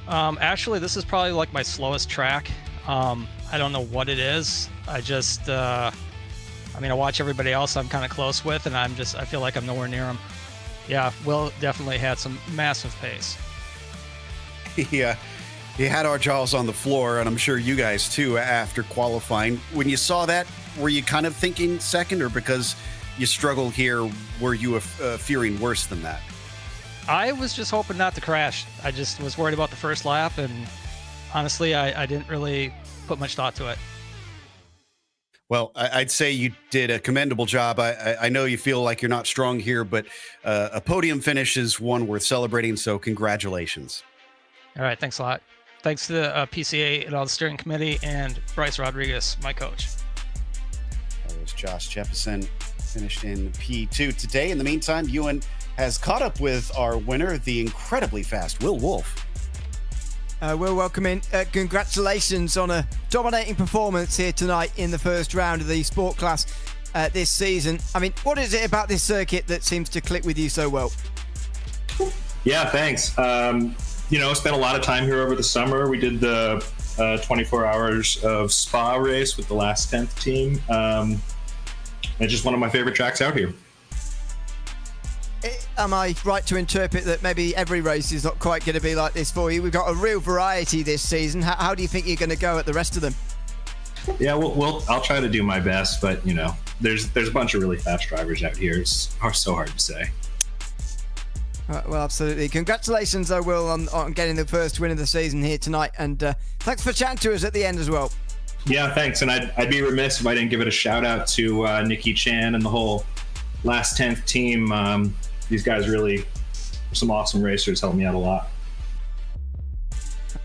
Actually, this is probably like my slowest track. I don't know what it is. I just, I watch everybody else I'm kind of close with, and I feel like I'm nowhere near them. Yeah, Will definitely had some massive pace. Yeah. He had our jaws on the floor, and I'm sure you guys too, after qualifying. When you saw that, were you kind of thinking second, or because you struggled here, were you fearing worse than that? I was just hoping not to crash. I just was worried about the first lap, and honestly, I didn't really put much thought to it. Well, I'd say you did a commendable job. I know you feel like you're not strong here, but a podium finish is one worth celebrating, so congratulations. All right, thanks a lot. Thanks to the PCA and all the steering committee, and Bryce Rodriguez, my coach. That was Josh Jeppesen, finished in P2 today. In the meantime, Ewan has caught up with our winner, the incredibly fast Will Wolf. Will, welcome in. Congratulations on a dominating performance here tonight in the first round of the sport class this season. I mean, what is it about this circuit that seems to click with you so well? Yeah, thanks. Spent a lot of time here over the summer. We did the 24 hours of Spa race with the last 10th team. It's just one of my favorite tracks out here. Am I right to interpret that maybe every race is not quite going to be like this for you? We've got a real variety this season. How do you think you're going to go at the rest of them? Yeah, I'll try to do my best, but there's a bunch of really fast drivers out here. It's so hard to say. Well, absolutely. Congratulations, though, Will, on getting the first win of the season here tonight. And thanks for chatting to us at the end as well. Yeah, thanks. And I'd be remiss if I didn't give it a shout out to Nikki Chan and the whole last 10th team. These guys really are some awesome racers, helped me out a lot.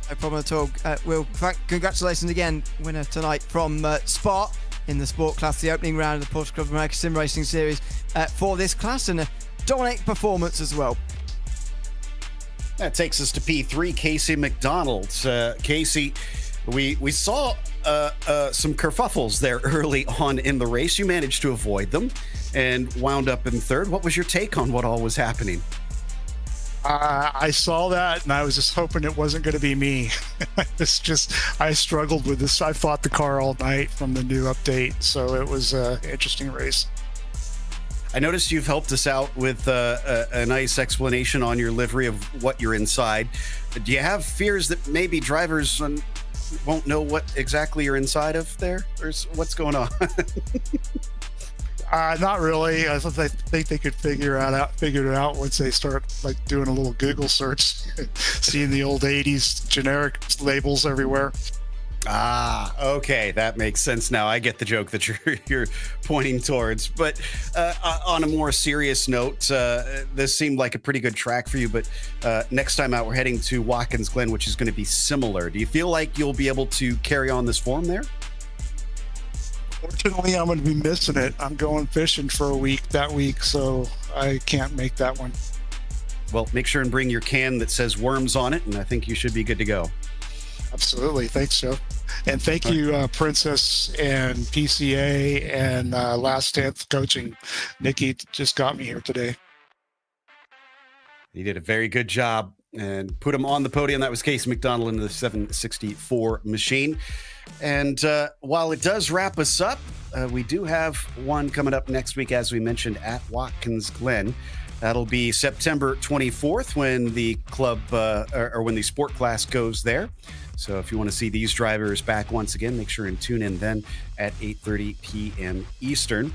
No problem at all. Will, congratulations again, winner tonight from Spa in the sport class, the opening round of the Porsche Club of America Sim Racing Series for this class, and a dominating performance as well. That takes us to P3, Casey McDonald. Casey, we saw some kerfuffles there early on in the race. You managed to avoid them and wound up in third. What was your take on what all was happening? I saw that, and I was just hoping it wasn't going to be me. I struggled with this. I fought the car all night from the new update, so it was an interesting race. I noticed you've helped us out with a nice explanation on your livery of what you're inside. Do you have fears that maybe drivers won't know what exactly you're inside of there? Or what's going on? Not really. I think they could figure it out once they start like doing a little Google search, seeing the old '80s generic labels everywhere. Okay, that makes sense now. I get the joke that you're pointing towards. But on a more serious note, this seemed like a pretty good track for you. But next time out, we're heading to Watkins Glen, which is going to be similar. Do you feel like you'll be able to carry on this form there? Fortunately, I'm going to be missing it. I'm going fishing for a week that week, so I can't make that one. Well, make sure and bring your can that says worms on it, and I think you should be good to go. Absolutely. Thanks, Joe. And thank you, Princess and PCA and Last 10th Coaching. Nikki just got me here today. You did a very good job and put him on the podium. That was Casey McDonald in the 764 machine. And while it does wrap us up, we do have one coming up next week, as we mentioned, at Watkins Glen. That'll be September 24th when the club or when the sport class goes there. So if you want to see these drivers back once again, make sure and tune in then at 8:30 p.m. Eastern.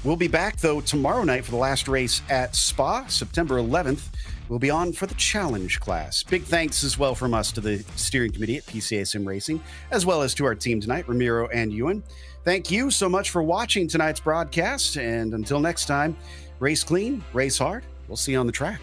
We'll be back, though, tomorrow night for the last race at Spa, September 11th. We'll be on for the challenge class. Big thanks as well from us to the steering committee at PCA Sim Racing, as well as to our team tonight, Ramiro and Ewan. Thank you so much for watching tonight's broadcast. And until next time, race clean, race hard. We'll see you on the track.